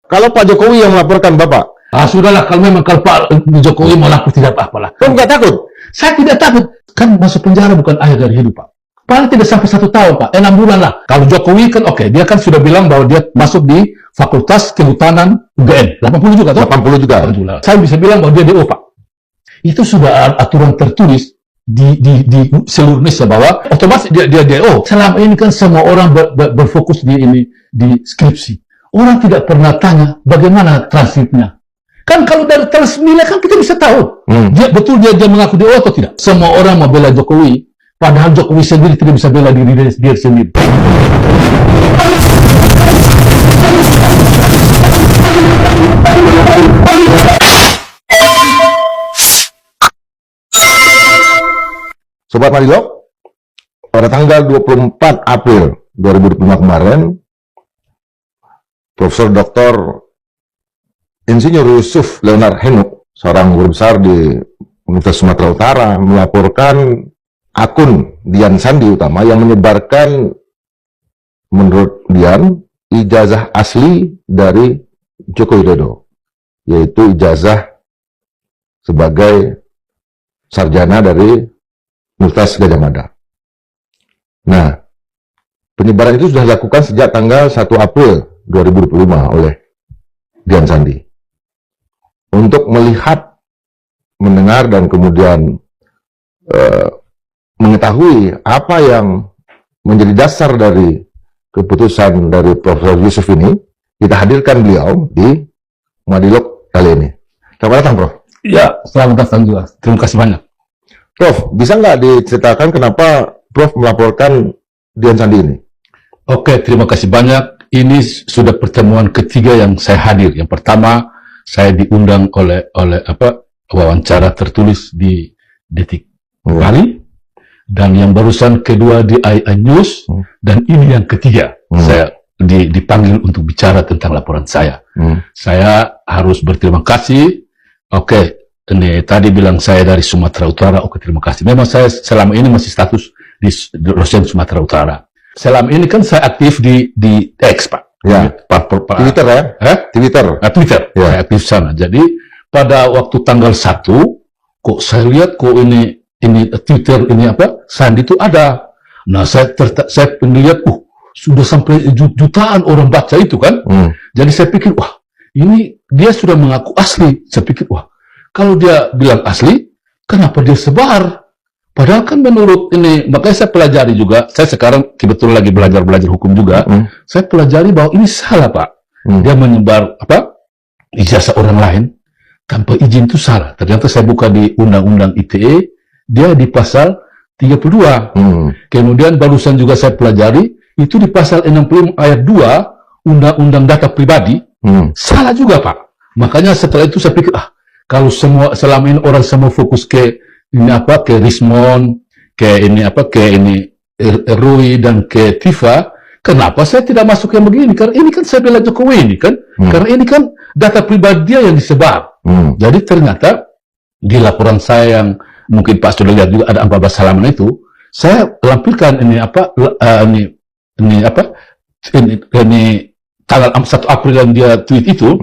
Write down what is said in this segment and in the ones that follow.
Kalau Pak Jokowi yang melaporkan Bapak? Sudahlah, kalau Pak Jokowi mau lapor tidak apa-apalah. Kamu nggak takut? Saya tidak takut. Kan masuk penjara bukan akhir dari hidup, Pak. Paling tidak sampai 1 tahun, Pak. 6 bulan lah. Kalau Jokowi kan oke, dia kan sudah bilang bahwa dia masuk di Fakultas Kehutanan UGM. 80 juga, toh? 80 juga. Saya bisa bilang bahwa dia DO, Pak. Itu sudah aturan tertulis di seluruh Indonesia bahwa otomatis dia DO. Selama ini kan semua orang berfokus di skripsi. Orang tidak pernah tanya bagaimana transkripnya. Kan kalau dari transmilnya kan kita bisa tahu. Dia mengaku DO atau tidak. Semua orang mau bela Jokowi, padahal Jokowi sendiri tidak bisa bela diri dia sendiri. Sobat Marilog, pada tanggal 24 April 2025 kemarin, Profesor Dr. Insinyur Yusuf Leonard Henuk, seorang guru besar di Universitas Sumatera Utara, melaporkan akun Dian Sandi Utama yang menyebarkan, menurut Dian, ijazah asli dari Joko Widodo, yaitu ijazah sebagai sarjana dari Universitas Gadjah Mada. Nah, penyebaran itu sudah dilakukan sejak tanggal 1 April 2025 oleh Dian Sandi. Untuk melihat, mendengar, dan kemudian mengetahui apa yang menjadi dasar dari keputusan dari Profesor Yusuf ini, kita hadirkan beliau di Madilog kali ini. Selamat datang, Prof. Ya, selamat datang juga. Terima kasih banyak. Prof, bisa nggak diceritakan kenapa Prof melaporkan Dian Sandi ini? Oke, terima kasih banyak. Ini sudah pertemuan ketiga yang saya hadir. Yang pertama, saya diundang oleh wawancara tertulis di Detik Bali, dan yang barusan kedua di AI News, dan ini yang ketiga. Saya dipanggil untuk bicara tentang laporan saya. Saya harus berterima kasih. Oke. Ini tadi bilang saya dari Sumatera Utara. Oke, terima kasih. Memang saya selama ini masih status di dosen Sumatera Utara. Selama ini kan saya aktif di X, Pak. Ya. Twitter ya? Twitter. Twitter. Ya. Saya aktif sana. Jadi pada waktu tanggal 1, kok saya lihat kok ini Twitter ini Sandi itu ada. Nah, saya melihat sudah sampai jutaan orang baca itu kan. Jadi saya pikir, wah, ini dia sudah mengaku asli. Saya pikir, wah, kalau dia bilang asli, kenapa dia sebar? Padahal kan menurut ini, makanya saya pelajari juga, saya sekarang kebetulan lagi belajar hukum juga, saya pelajari bahwa ini salah, Pak. Dia menyebar ijazah orang lain tanpa izin itu salah. Ternyata saya buka di Undang-Undang ITE, dia di pasal 32. Kemudian barusan juga saya pelajari, itu di pasal 65 ayat 2, Undang-Undang Data Pribadi, salah juga, Pak. Makanya setelah itu saya pikir, kalau selama ini orang semua fokus ke Rismon, ke Rui, dan ke Tifa, kenapa saya tidak masuk yang begini? Karena ini kan saya bela Jokowi ini kan, karena ini kan data pribadi dia yang disebar. Jadi ternyata di laporan saya yang mungkin Pak sudah lihat juga ada 14 halaman itu, saya lampirkan ini tanggal 1 April yang dia tweet itu,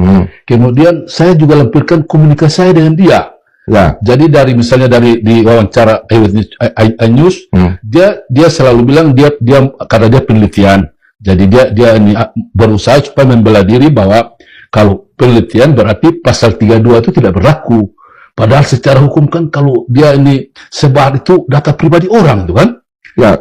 kemudian saya juga lampirkan komunikasi saya dengan dia. Ya. Jadi misalnya di wawancara iNews, dia selalu bilang dia karena dia penelitian, jadi dia ini berusaha supaya membela diri bahwa kalau penelitian berarti pasal 32 itu tidak berlaku. Padahal secara hukum kan kalau dia ini sebar itu data pribadi orang, itu kan? Ya.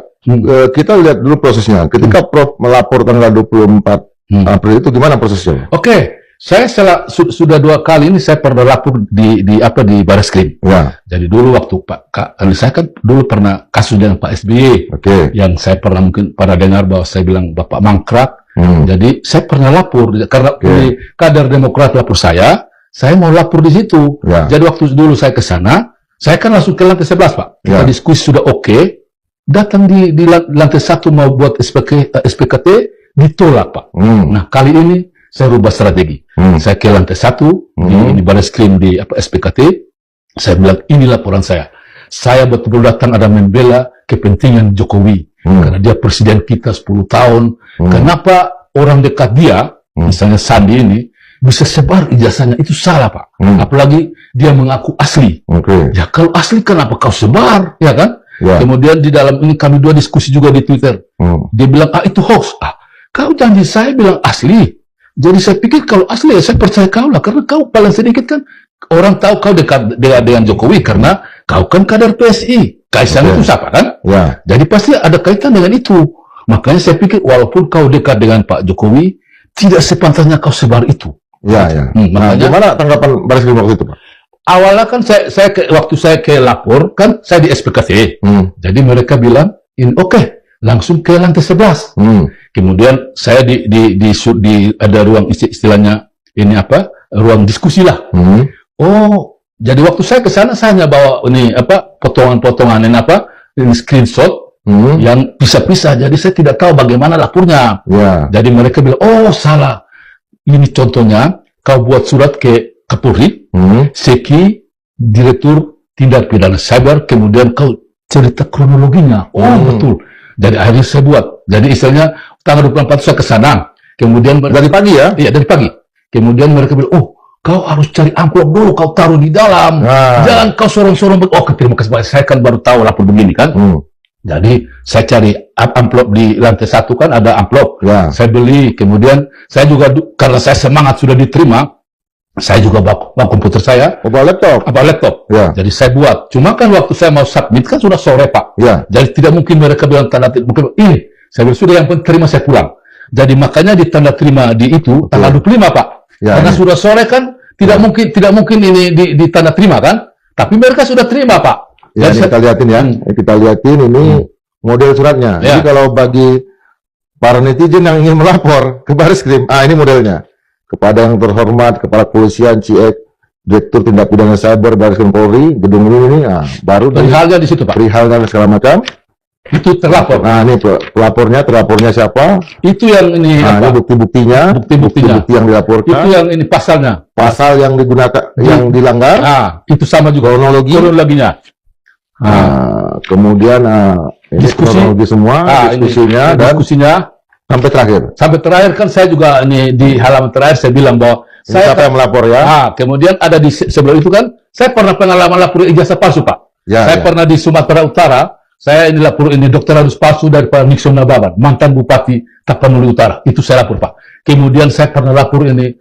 Kita lihat dulu prosesnya. Ketika Prof melapor tanggal 24 April itu gimana prosesnya? Oke, saya sudah 2 kali ini saya pernah lapor di Barreskrim. Ya. Jadi dulu waktu saya kan dulu pernah kasus dengan Pak SBY. Yang saya pernah mungkin pada dengar bahwa saya bilang Bapak mangkrak. Jadi saya pernah lapor karena di kader Demokrat lapor saya mau lapor di situ. Ya. Jadi waktu dulu saya ke sana, saya kan langsung ke lantai 11, Pak. Kita diskusi sudah oke. Datang di lantai 1 mau buat SPKT, ditolak, Pak. Nah, kali ini saya rubah strategi. Saya ke lantai 1 di Barreskrim di SPKT. Saya bilang, ini laporan saya. Saya betul-betul datang ada membela kepentingan Jokowi. Karena dia presiden kita 10 tahun. Kenapa orang dekat dia, misalnya Sandi ini, bisa sebar ijazahnya, itu salah Pak. Apalagi dia mengaku asli. Ya kalau asli kenapa kau sebar, ya kan? Kemudian di dalam ini kami dua diskusi juga di Twitter. Dia bilang, itu hoax. Kau janji saya bilang asli. Jadi saya pikir kalau asli ya saya percaya kau lah, karena kau paling sedikit kan orang tahu kau dekat dengan Jokowi karena kau kan kader PSI. Kaisang itu siapa kan? Jadi pasti ada kaitan dengan itu. Makanya saya pikir walaupun kau dekat dengan Pak Jokowi, tidak sepantasnya kau sebar itu. Nah, gimana tanggapan Baris Krim waktu itu, Pak? Awalnya kan waktu saya ke lapor, kan saya di SPKT. Jadi mereka bilang, oke, langsung ke lantai 11. Kemudian saya ada ruang istilahnya ini apa? Ruang diskusi lah. Oh, jadi waktu saya ke sana saya hanya bawa ini apa? Potongan-potongan ini screenshot yang pisah-pisah. Jadi saya tidak tahu bagaimana lapornya. Jadi mereka bilang, oh salah. Ini contohnya, kau buat surat ke Kapolri, Seki, Direktur Tindak Pidana Cyber, kemudian kau cerita kronologinya. Oh betul. Jadi akhirnya saya buat. Jadi istilahnya tanggal 24 saya ke sana. Kemudian dari pagi ya? Iya, dari pagi. Kemudian mereka bilang, oh, kau harus cari amplop dulu, kau taruh di dalam. Jangan kau sorong-sorong. Oh, terima kasih Pak. Saya kan baru tahu lapor begini kan. Jadi saya cari amplop di lantai 1 kan ada amplop. Saya beli. Kemudian saya juga karena saya semangat sudah diterima, saya juga bawa komputer saya. Bawa laptop. Jadi saya buat. Cuma kan waktu saya mau submit kan sudah sore Pak. Jadi tidak mungkin mereka bilang tanda terima. Mungkin saya bilang sudah yang penting terima saya pulang. Jadi makanya di tanda terima di itu tanggal 25 Pak. Karena sudah sore kan tidak mungkin ini di tanda terima kan. Tapi mereka sudah terima Pak. Ini kita lihatin ya. Kita lihatin ini model suratnya. Jadi kalau bagi para netizen yang ingin melapor ke Baris Krim, ini modelnya. Kepada yang terhormat Kepala Kepolisian CIEK, Direktur Tindak Pidana Cyber Baris Krim Polri, gedung ini baru perihalnya di situ Pak. Perihalnya segala macam. Itu terlapor. Nah, ini terapornya siapa? Itu yang ini ini bukti-buktinya. Bukti yang dilaporkan. Itu yang ini pasalnya. Pasal yang digunakan, yang dilanggar. Itu sama juga kronologinya. Kemudian diskusi kronologi semua, diskusinya sampai terakhir kan saya juga ini di halaman terakhir saya bilang bahwa saya yang melapor ya. Kemudian ada di sebelum itu kan saya pernah pengalaman lapor ijazah palsu Pak. Saya pernah di Sumatera Utara, saya ini lapor ini dokter harus palsu dari Pak Nixon Nababan, mantan Bupati Tapanuli Utara. Itu saya lapor Pak. Kemudian saya pernah lapor ini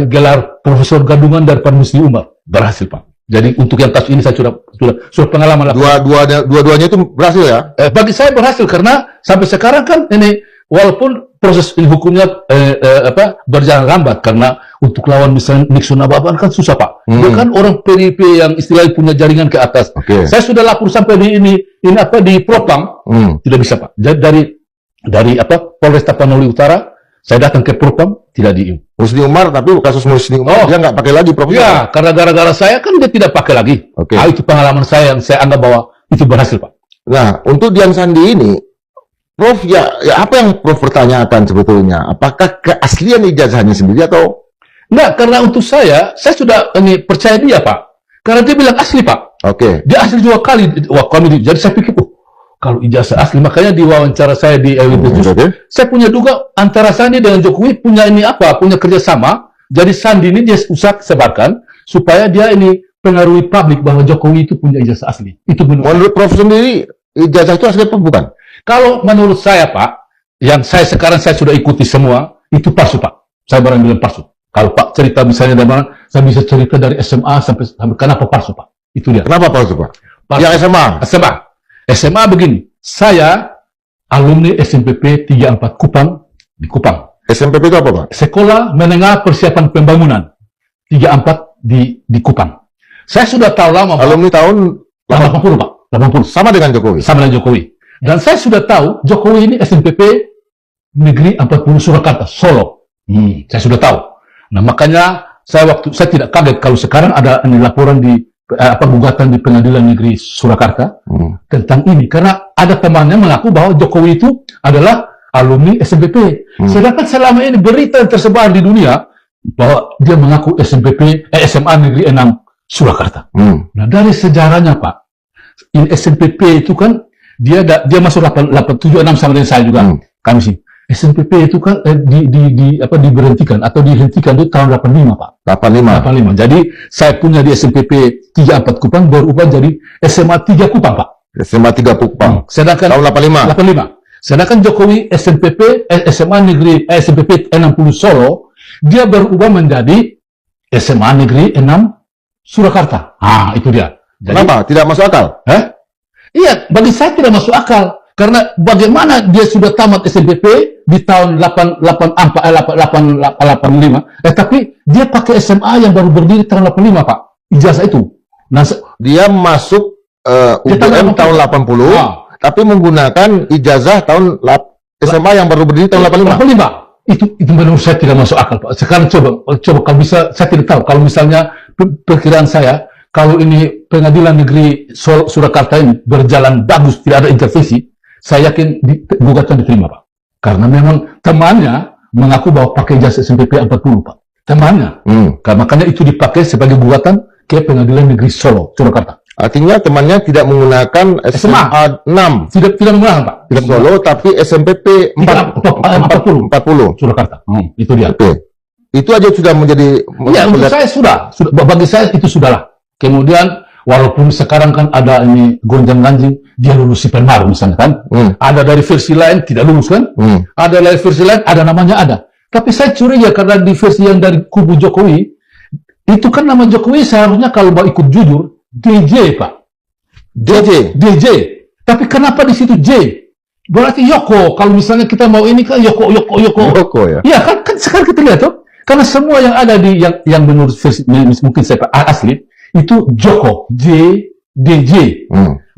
gelar Profesor Gadungan dari Pak Musli Umar, berhasil Pak. Jadi untuk yang kasus ini saya sudah pengalaman lapor. Dua-duanya itu berhasil ya? Bagi saya berhasil karena sampai sekarang kan ini walaupun proses ini hukumnya berjalan lambat karena untuk lawan misalnya Nixon Nababan kan susah Pak. Dia kan orang PDIP yang istilahnya punya jaringan ke atas. Saya sudah lapor sampai di di Propam, tidak bisa Pak. Jadi dari Polres Tapanuli Utara, saya datang ke Propam, tidak di Musli Umar, tapi kasus Musli Umar dia nggak pakai lagi Profesor. Ya, karena gara-gara saya kan dia tidak pakai lagi. Itu pengalaman saya yang saya anggap bahwa itu berhasil Pak. Nah, untuk Dian Sandi ini, Prof, ya apa yang Prof pertanyakan sebetulnya? Apakah keaslian ijazahnya sendiri atau? Enggak, karena untuk saya sudah percaya dia Pak. Karena dia bilang asli Pak. Dia asli 2 kali. Jadi saya pikir, kalau ijazah asli, makanya di wawancara saya di saya punya duga antara Sandi dengan Jokowi punya punya kerjasama. Jadi Sandi ini dia usah sebarkan supaya dia ini pengaruhi publik bahwa Jokowi itu punya ijazah asli. Itu menurut Prof sendiri ijazah itu asli apa bukan? Kalau menurut saya Pak, yang sekarang saya sudah ikuti semua itu palsu Pak. Saya barang bilang palsu. Kalau Pak cerita misalnya dari mana, saya bisa cerita dari SMA sampai kenapa palsu Pak? Itu dia. Kenapa palsu Pak? Palsu. Yang SMA begini, saya alumni SMPP 34 Kupang di Kupang. SMPP itu apa Pak? Sekolah Menengah Persiapan Pembangunan 34 di Kupang. Saya sudah tahu lama Pak. Alumni tahun 80 Pak. 80. Sama dengan Jokowi. Dan saya sudah tahu Jokowi ini SMPP Negeri 40 Surakarta, Solo. Saya sudah tahu. Nah makanya saya tidak kaget kalau sekarang ada laporan di gugatan di Pengadilan Negeri Surakarta tentang ini karena ada temannya mengaku bahwa Jokowi itu adalah alumni SMPP. Sedangkan selama ini berita yang tersebar di dunia bahwa dia mengaku SMA Negeri 6 Surakarta. Nah dari sejarahnya Pak, SMPP itu kan dia masuk 876 sama dengan saya juga. Kami sih. SNPP itu kan diberhentikan atau dihentikan itu tahun 85, Pak. 85. Jadi saya punya di SNPP 34 Kupang berubah jadi SMA 3 Kupang, Pak. SMA 3 Kupang. Sedangkan tahun 85. Sedangkan Jokowi SMA Negeri SNPP 60 Solo, dia berubah menjadi SMA Negeri 6 Surakarta. Itu dia. Jadi, kenapa? Tidak masuk akal? Iya, bagi saya tidak masuk akal. Karena bagaimana dia sudah tamat SNPP di tahun 85, tapi dia pakai SMA yang baru berdiri tahun 85, Pak. Ijazah itu. Nah, dia masuk UGM tahun 80, tapi menggunakan ijazah tahun SMA yang baru berdiri tahun 85. Itu menurut saya tidak masuk akal, Pak. Sekarang coba kalau bisa, saya tidak tahu. Kalau misalnya perkiraan saya, kalau ini pengadilan negeri Surakarta ini berjalan bagus, tidak ada intervensi, saya yakin gugatan diterima, Pak. Karena memang temannya mengaku bahwa pakai ijazah SNPP 40, Pak. Temannya. Makanya itu dipakai sebagai gugatan ke pengadilan negeri Surakarta. Artinya temannya tidak menggunakan SMA 6. Tidak menggunakan, Pak. Tidak Solo, tapi SNPP 40. Surakarta. Itu dia. Oke. Itu aja sudah menjadi... Iya, untuk saya sudah. Bagi saya itu sudahlah. Kemudian, walaupun sekarang kan ada ini gonjang-ganjing, dia lulus si Penmaru misalnya kan. Ada dari versi lain tidak lulus kan. Ada dari versi lain, ada namanya ada. Tapi saya curiga karena di versi yang dari kubu Jokowi, itu kan nama Jokowi seharusnya kalau mau ikut jujur, DJ, Pak. DJ. Tapi kenapa di situ J? Berarti Yoko. Kalau misalnya kita mau ini kan Yoko ya. Iya kan sekarang kita lihat tuh. Karena semua yang ada di yang menurut versi mungkin saya asli itu Joko, DJ.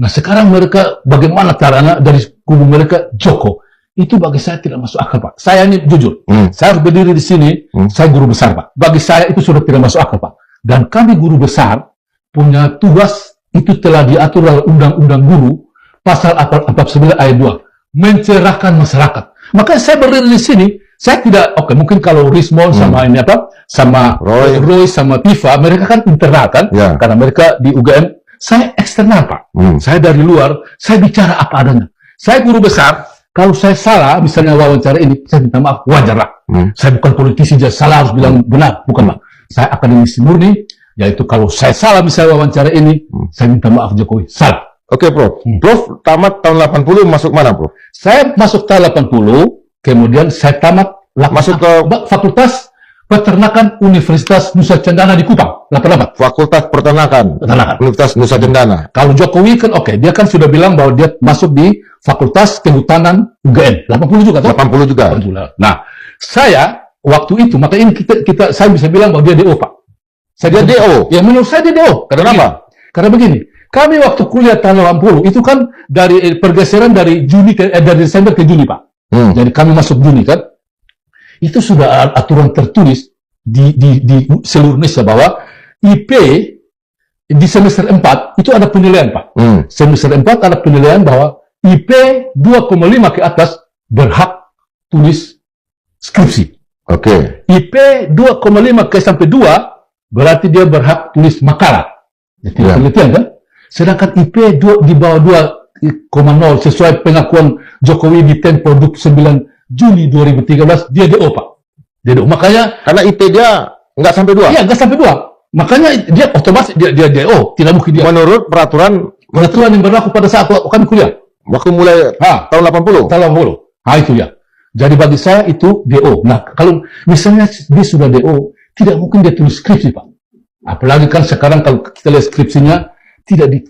Nah sekarang mereka bagaimana caranya dari kubu mereka Joko? Itu bagi saya tidak masuk akal, Pak. Saya ini jujur, saya harus berdiri di sini, saya guru besar, Pak. Bagi saya itu sudah tidak masuk akal, Pak. Dan kami guru besar punya tugas itu telah diatur dalam Undang-Undang Guru pasal 49 ayat 2, mencerahkan masyarakat. Makanya saya berdiri di sini, saya tidak, mungkin kalau Rismon sama ini sama Roy sama Tifa, mereka kan internal kan, karena mereka di UGM, saya eksternal, Pak. Saya dari luar, saya bicara apa adanya. Saya guru besar, kalau saya salah, misalnya wawancara ini, saya minta maaf, wajarlah. Saya bukan politisi, jadi salah harus bilang benar, bukan, Pak. Saya akademisi murni, yaitu kalau saya salah misalnya wawancara ini, saya minta maaf Jokowi, salah. Oke, Prof. Prof tamat tahun 80 masuk mana, Prof? Saya masuk tahun 80, kemudian saya tamat masuk ke Fakultas Peternakan Universitas Nusa Cendana di Kupang, 88. Fakultas Peternakan. Universitas Nusa Cendana. Kalau Jokowi kan dia kan sudah bilang bahwa dia masuk di Fakultas Kehutanan UGM, 80 juga toh? 80 juga. Nah, saya waktu itu, maka ini saya bisa bilang bahwa dia DO, Pak. Dia DO? Ya, menurut saya dia DO. Kenapa? Karena begini, kami waktu kuliah tahun 80, itu kan dari pergeseran dari dari Desember ke Juni, Pak. Jadi kami masuk Juni, kan? Itu sudah aturan tertulis di seluruh Indonesia bahwa IP di semester 4 itu ada penilaian, Pak. Semester 4 ada penilaian bahwa IP 2,5 ke atas berhak tulis skripsi. Oke. IP 2,5 ke sampai 2 berarti dia berhak tulis makalah. Jadi penelitian kan? Sedangkan IP di bawah 2,0 sesuai pengakuan Jokowi di Tempo 9 Juli 2013 dia DO, Pak. Dia DO. Makanya karena IP dia nggak sampai 2. Iya, nggak sampai 2. Makanya dia otomatis dia DO. Tidak mungkin dia. Menurut peraturan yang berlaku pada saat kami kuliah. Waktu mulai tahun 80. Tahun 80. Itu ya. Jadi bagi saya itu DO. Nah, kalau misalnya dia sudah DO, tidak mungkin dia tulis skripsi, Pak. Apalagi kan sekarang kalau kita lihat skripsinya tidak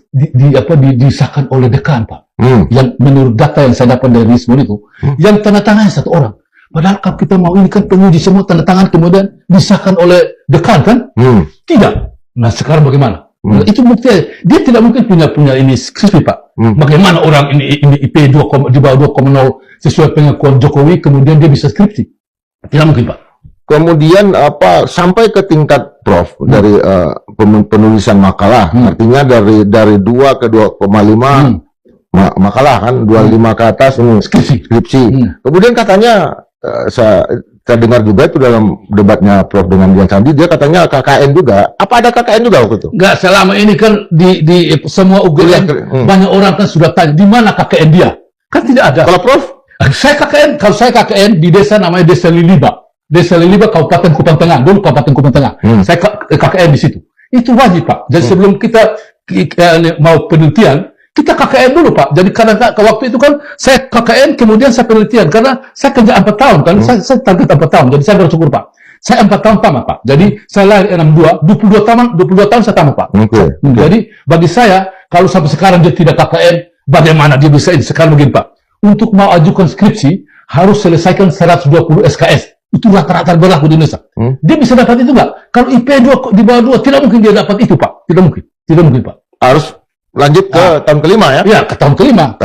disahkan oleh dekan, Pak. Yang menurut data yang saya dapat dari Rismon itu, yang tanda tangannya satu orang. Padahal kalau kita mau ini kan penguji semua tanda tangan kemudian disahkan oleh dekan, kan? Tidak. Nah, sekarang bagaimana? Itu buktinya dia tidak mungkin punya ini skripsi, Pak. Bagaimana orang ini IP di bawah 2,0 sesuai pengakuan Jokowi kemudian dia bisa skripsi? Tidak mungkin, Pak. Kemudian sampai ke tingkat Prof dari penulisan makalah, artinya dari 2 ke 2,5 makalah kan, 25 ke atas ini skripsi. Kemudian katanya saya dengar juga itu dalam debatnya Prof dengan Dian Sandi, dia katanya KKN juga. Apa ada KKN juga waktu itu? Enggak, selama ini kan di semua UGM banyak orang kan sudah tanya di mana KKN dia. Kan tidak ada. Kalau Prof Saya KKN, kalau saya KKN di desa namanya Desa Liliba. Desa Liliba, Kabupaten Kupang Tengah. Dulu Kabupaten Kupang Tengah. Saya KKN di situ. Itu wajib, Pak. Jadi sebelum kita mau penelitian, kita KKN dulu, Pak. Jadi karena waktu itu kan saya KKN, kemudian saya penelitian. Karena saya kerja 4 tahun, kan. Saya target 4 tahun. Jadi saya bersyukur, Pak. Saya 4 tahun tamat, Pak. Jadi saya lahir 62, 22 tahun saya tamat, Pak. Jadi bagi saya, kalau sampai sekarang dia tidak KKN, bagaimana dia bisa ini? Sekarang begini, Pak. Untuk mau ajukan skripsi, harus selesaikan 120 SKS. Itu rata-rata berlaku di Indonesia. Dia bisa dapat itu nggak? Kalau IP 2 di bawah 2, tidak mungkin dia dapat itu, Pak. Tidak mungkin, Pak. Harus lanjut ke tahun kelima ya? Ya, ke tahun kelima.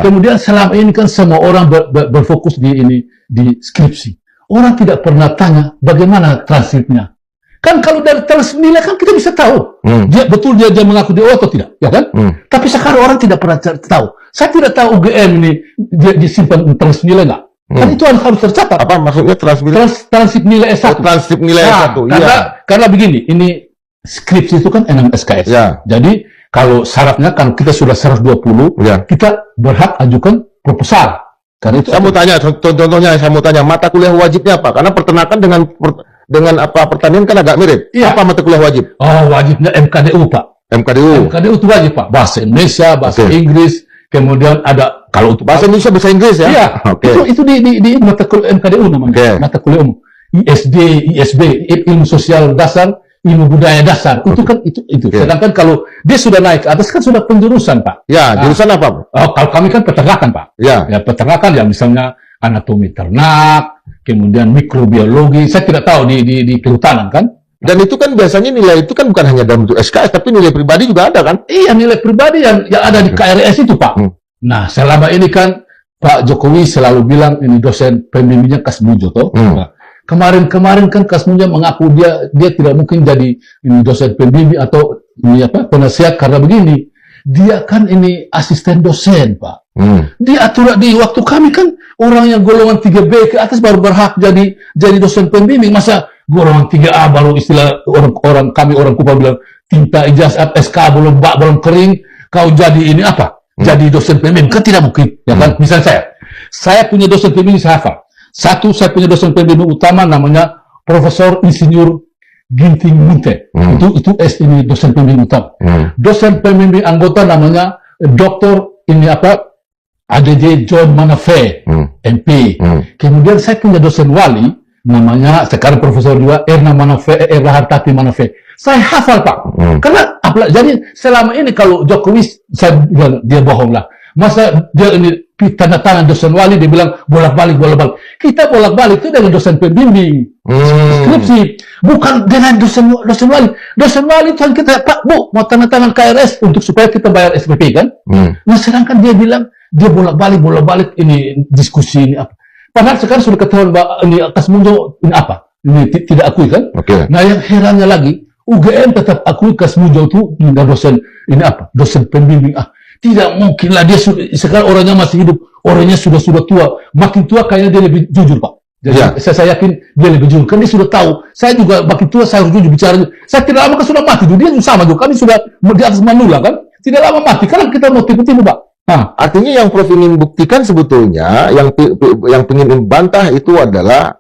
Kemudian selama ini kan semua orang berfokus di skripsi. Orang tidak pernah tanya bagaimana transkripnya. Kan kalau dari transkrip nilai kan kita bisa tahu. Dia mengaku dia atau tidak, ya kan? Tapi sekarang orang tidak pernah tahu. Saya tidak tahu UGM ini dia disimpan transkrip nilai nggak? Kan itu harus tercatat. Apa maksudnya transkrip nilai S1? Transkrip nilai S1. Karena begini, ini skripsi itu kan 6 SKS. Ya. Jadi kalau syaratnya kan kita sudah 120, kita berhak ajukan proposal. Karena itu saya mau tanya, contohnya saya mau tanya mata kuliah wajibnya apa? Karena peternakan dengan pertanian kan agak mirip. Ya. Apa mata kuliah wajib? Oh, wajibnya MKDU, Pak. MKDU itu wajib, Pak. Bahasa Indonesia, bahasa Inggris, kemudian ada kalau untuk bahasa Indonesia, bahasa Inggris ya. Iya. Itu di mata kuliah MKDU namanya. Mata kuliah umum. ISD, ISB, ilmu sosial dasar, ilmu budaya dasar. Itu kan itu. Sedangkan kalau dia sudah naik ke atas kan sudah penjurusan, Pak. Ya, jurusan apa? Oh, kalau kami kan peternakan, Pak. Ya, peternakan ya misalnya anatomi ternak, kemudian mikrobiologi. Saya tidak tahu di kehutanan kan. Dan itu kan biasanya nilai itu kan bukan hanya dalam bentuk SKS, tapi nilai pribadi juga ada kan? Iya, nilai pribadi yang ada di KRS itu, Pak. Nah, selama ini kan Pak Jokowi selalu bilang ini dosen pembimbingnya Kasmujo, toh. Nah, kemarin kan Kasmujo mengaku dia tidak mungkin jadi ini dosen pembimbing atau ini penasihat karena begini. Dia kan ini asisten dosen, Pak. Dia atur di waktu kami kan orang yang golongan 3B ke atas baru berhak jadi dosen pembimbing. Masa golongan 3A baru istilah orang Kupang bilang tinta ijazah SK belum kering, kau jadi ini apa? Jadi dosen pembimbing kan tidak mungkin, ya kan? Misalnya saya punya dosen pembimbing saya hafal. Satu, saya punya dosen pembimbing utama namanya Profesor Insinyur Ginting Munte. Itu ini dosen pembimbing utama. Dosen pembimbing anggota namanya Dr. ADJ John Manafe, MP. Kemudian saya punya dosen wali namanya sekarang Profesor juga Erna Hartati Manafe. Saya hafal, Pak. Karena jadi selama ini kalau Jokowi saya bilang dia bohong lah. Masa dia ini tanda tangan dosen wali dia bilang bolak-balik. Kita bolak-balik itu dengan dosen pembimbing skripsi, bukan dengan dosen wali. Dosen wali itu kita, Pak, Bu, mau tanda tangan KRS untuk supaya kita bayar SPP kan? Nah, sedangkan dia bilang dia bolak-balik ini diskusi ini apa. Padahal sekarang sudah ketahuan bahwa ini Kasmujo ini apa? Ini tidak akui kan? Nah, yang herannya lagi UGM tetap akui Kasmujo itu dosen ini apa? Dosen pembimbing. Tidak mungkin lah dia sekarang orangnya masih hidup, orangnya sudah tua, makin tua kayaknya dia lebih jujur, Pak. Jadi saya yakin dia lebih jujur, kan dia sudah tahu. Saya juga makin tua saya harus jujur bicara. Saya tidak lama kan sudah mati, dia sama juga. Kami sudah di atas manula kan, tidak lama mati. Karena kita mau tipu-tipu, Pak. Artinya yang Prof ingin buktikan sebetulnya, yang ingin membantah itu adalah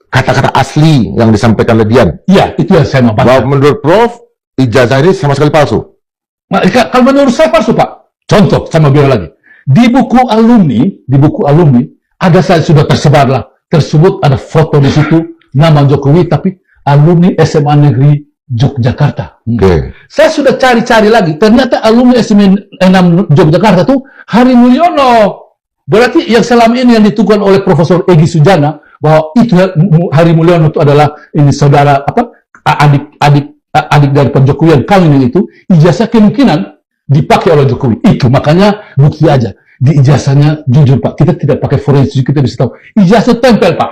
kata-kata asli yang disampaikan oleh Dian. Iya, itu yang saya mau bantah. Bahwa menurut Prof, ijazah ini sama sekali palsu. Kalau menurut saya palsu, Pak. Contoh, saya mau bilang lagi. Di buku alumni, ada saya sudah tersebar lah. Tersebut ada foto di situ, nama Jokowi, tapi alumni SMA Negeri Yogyakarta. Saya sudah cari-cari lagi. Ternyata alumni SMA 6 Yogyakarta itu Hari Mulyono. Berarti yang selama ini yang ditugaskan oleh Profesor Egy Sujana, bahwa itu Hari Mulyono itu adalah ini saudara adik dari Pak Jokowi yang kawin itu, ijazah kemungkinan dipakai oleh Jokowi. Itu makanya bukti aja. Di ijazahnya jujur, Pak. Kita tidak pakai forensik, kita bisa tahu. Ijazah tempel, Pak.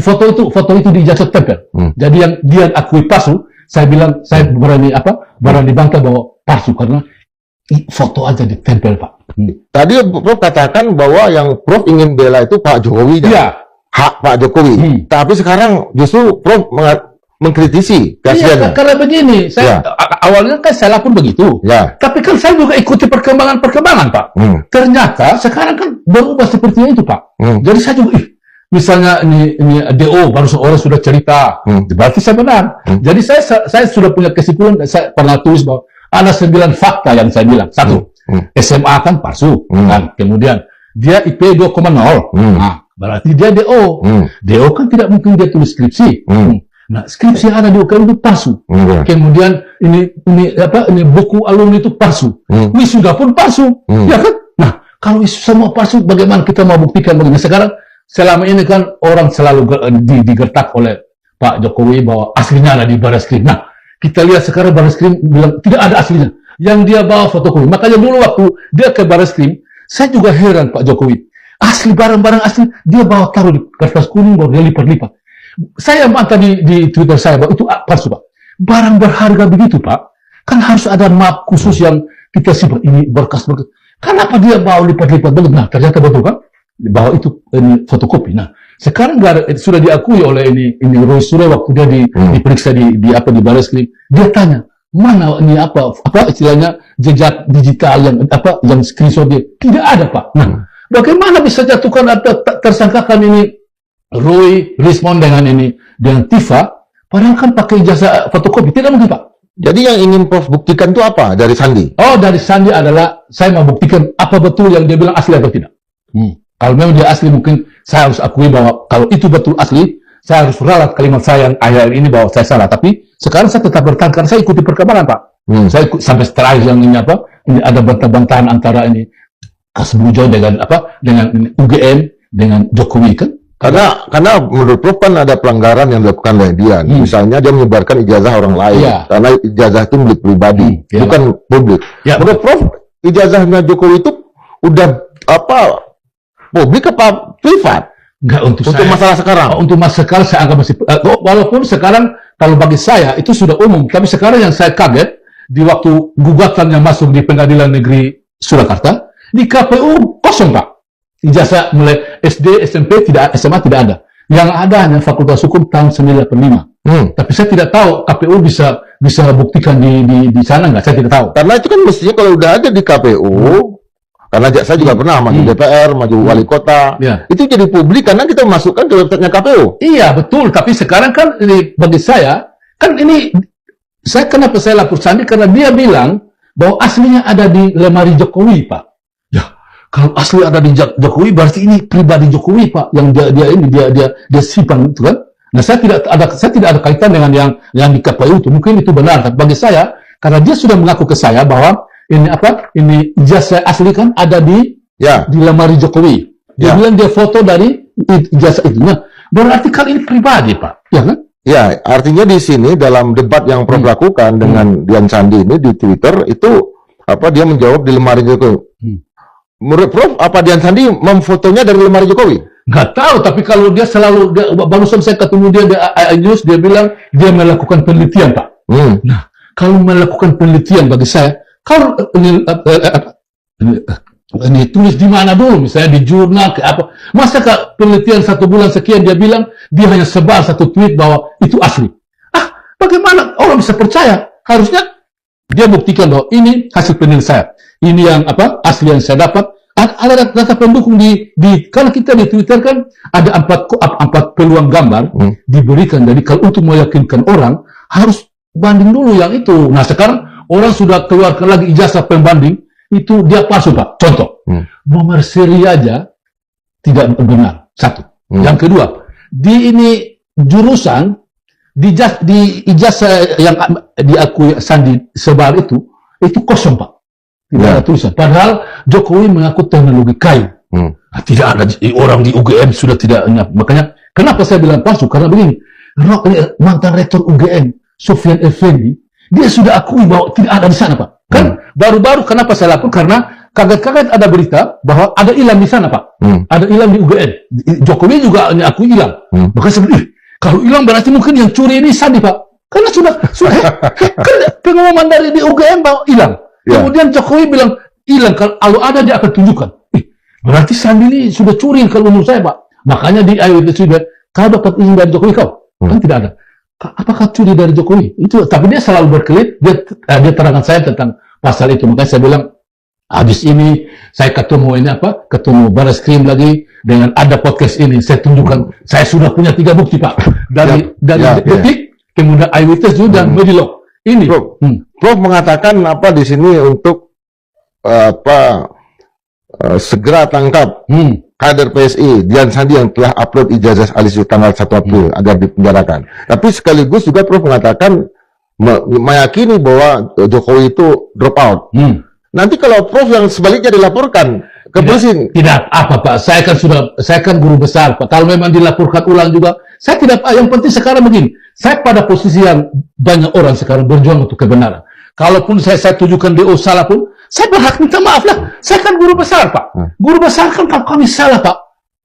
Foto itu di ijazah tempel. Jadi yang dia akui palsu, saya bilang saya berani bantah bahwa palsu karena foto aja ditempel, Pak. Tadi Prof katakan bahwa yang Prof ingin bela itu Pak Jokowi. Iya. Hak Pak Jokowi. Tapi sekarang justru Prof mengkritisi Iya, kasihannya. karena begini, saya awalnya kan saya pun begitu. Ya. Tapi kan saya juga ikuti perkembangan-perkembangan, Pak. Ternyata sekarang kan berubah seperti itu, Pak. Jadi saya juga, misalnya ini DO baru seorang sudah cerita, berarti saya benar. Jadi saya sudah punya kesimpulan, saya pernah tulis bahwa ada 9 fakta yang saya bilang. Satu, SMA kan palsu, kan. Kemudian dia IP 2,0, nah, berarti dia DO. DO kan tidak mungkin dia tulis skripsi. Nah, skripsi yang ada di UKM itu palsu. Kemudian ini buku alumni itu palsu. Wisuda pun palsu, ya kan? Nah, kalau semua palsu, bagaimana kita mau buktikan begini? Sekarang selama ini kan orang selalu digertak oleh Pak Jokowi bahwa aslinya ada di Barreskrim. Nah, kita lihat sekarang Barreskrim bilang tidak ada aslinya. Yang dia bawa fotokopi. Makanya dulu waktu dia ke Barreskrim, saya juga heran Pak Jokowi. Asli barang-barang asli dia bawa taruh di kertas kuning baru dia lipat-lipat. Saya bantah di Twitter saya bahwa itu palsu, Pak. Barang berharga begitu, Pak. Kan harus ada map khusus yang kita simpan ini berkas-berkas. Kenapa dia bawa lipat-lipat begitu? Nah, ternyata betul kan? Bahwa itu ini fotokopi. Nah, sekarang sudah diakui oleh ini Roy Suryo waktu dia diperiksa di Barreskrim. Dia tanya, mana ini apa istilahnya jejak digital yang screenshot dia? Tidak ada, Pak. Nah, bagaimana bisa jatuhkan atau tersangkakan ini Roy respon dengan Tifa, padahal kan pakai ijazah fotokopi, tidak mungkin, Pak. Jadi yang ingin Prof buktikan itu apa dari Sandi? Oh, dari Sandi adalah saya mau buktikan apa betul yang dia bilang asli atau tidak. Kalau memang dia asli, mungkin saya harus akui bahwa kalau itu betul asli, saya harus ralat kalimat saya yang akhir ini bahwa saya salah. Tapi sekarang saya tetap bertahan karena saya ikuti perkembangan, Pak. Saya sampai terakhir yang ini ada bantah-bantahan antara ini Kasbujo dengan UGM dengan Jokowi kan? Karena menurut Prof kan ada pelanggaran yang dilakukan oleh dia. Misalnya dia menyebarkan ijazah orang lain. Karena ijazah itu milik pribadi, bukan publik. Menurut Prof, ijazahnya Jokowi itu udah publik apa privat? Enggak, untuk masalah sekarang. Untuk masalah sekarang saya anggap masih walaupun sekarang kalau bagi saya itu sudah umum, tapi sekarang yang saya kaget di waktu gugatan yang masuk di Pengadilan Negeri Surakarta, di KPU kosong, Pak. Ijazah mulai SD, SMP, SMA tidak ada. Yang ada hanya Fakultas Hukum tahun 1985. Tapi saya tidak tahu KPU bisa buktikan di sana nggak? Saya tidak tahu. Karena itu kan mestinya kalau udah ada di KPU, karena saya juga pernah maju DPR, maju wali kota, itu jadi publik karena kita masukkan ke websitenya KPU. Iya, betul. Tapi sekarang kan ini bagi saya, kan ini kenapa saya lapor Sandi? Karena dia bilang bahwa aslinya ada di lemari Jokowi, Pak. Kalau asli ada di Jokowi, berarti ini pribadi Jokowi, Pak, yang dia simpan itu kan. Nah, saya tidak ada kaitan dengan yang di KPU itu. Mungkin itu benar, tapi bagi saya, karena dia sudah mengaku ke saya bahwa ini ijazah asli kan ada di lemari Jokowi. Dia bilang dia foto dari ijazah itu. Nah, berarti kan ini pribadi, Pak, ya kan? Ya, artinya di sini dalam debat yang Prof lakukan dengan Dian Sandi ini di Twitter itu dia menjawab di lemari Jokowi. Menurut Prof, apa Dian Sandi memfotonya dari lemari Jokowi? Nggak tahu, tapi kalau dia selalu, barusan saya ketemu dia di News, dia bilang dia melakukan penelitian, Pak. Nah, kalau melakukan penelitian bagi saya, kalau ini tulis di mana dulu, misalnya di jurnal, ke apa. Masa penelitian 1 bulan sekian, dia bilang, dia hanya sebar 1 tweet bahwa itu asli. Bagaimana orang bisa percaya? Harusnya dia buktikan bahwa ini hasil penelitian saya. Ini yang asli yang saya dapat. Ada data pendukung karena kita di Twitter kan ada 4 peluang gambar diberikan. Jadi kalau untuk meyakinkan orang harus banding dulu yang itu. Nah, sekarang orang sudah keluarkan lagi ijazah pembanding itu dia palsu, Pak. Contoh, nomor seri aja tidak benar. 1. Yang kedua, di jurusan di ijazah yang diakui Sandi sebar itu kosong, Pak. Tidak ada tulisan. Padahal Jokowi mengaku teknologi kayu. Tidak ada orang di UGM sudah tidak. Makanya kenapa saya bilang palsu? Karena begini, mantan rektor UGM Sofyan Effendi, dia sudah akui bahwa tidak ada di sana, Pak. Kan baru-baru kenapa saya lapor? Karena kaget-kaget ada berita bahwa ada hilang di sana, Pak. Ada hilang di UGM. Jokowi juga akui hilang. Makanya saya bilang, kalau hilang berarti mungkin yang curi ini Sandi, Pak. Karena sudah kan pengumuman dari di UGM bahwa hilang. Kemudian Jokowi bilang hilang, kalau ada dia akan tunjukkan. Berarti Sandi ini sudah curi kalau menurut saya, Pak. Makanya di IWT sudah, kau dapat izin dari Jokowi kau? Kan tidak ada. apakah curi dari Jokowi? Itu, tapi dia selalu berkelit, dia terangkan saya tentang pasal itu. Makanya saya bilang, habis ini saya ketemu ketemu Barreskrim lagi dengan ada podcast ini. Saya tunjukkan, saya sudah punya 3 bukti Pak. Dari detik, kemudian eyewitness juga dan body log. Ini. Prof mengatakan di sini untuk segera tangkap kader PSI Dian Sandi yang telah upload ijazah alisi tanggal 1 April agar dipenjarakan. Tapi sekaligus juga Prof mengatakan meyakini bahwa Jokowi itu drop out. Nanti kalau Prof yang sebaliknya dilaporkan ke polisi, tidak apa Pak, saya kan guru besar Pak. Kalau memang dilaporkan ulang juga, saya tidak. Yang penting sekarang begini, saya pada posisi yang banyak orang sekarang berjuang untuk kebenaran. Kalaupun saya tunjukkan DO salah pun, saya berhak minta maaf lah. Saya kan guru besar Pak. Guru besar kan kalau kami salah Pak.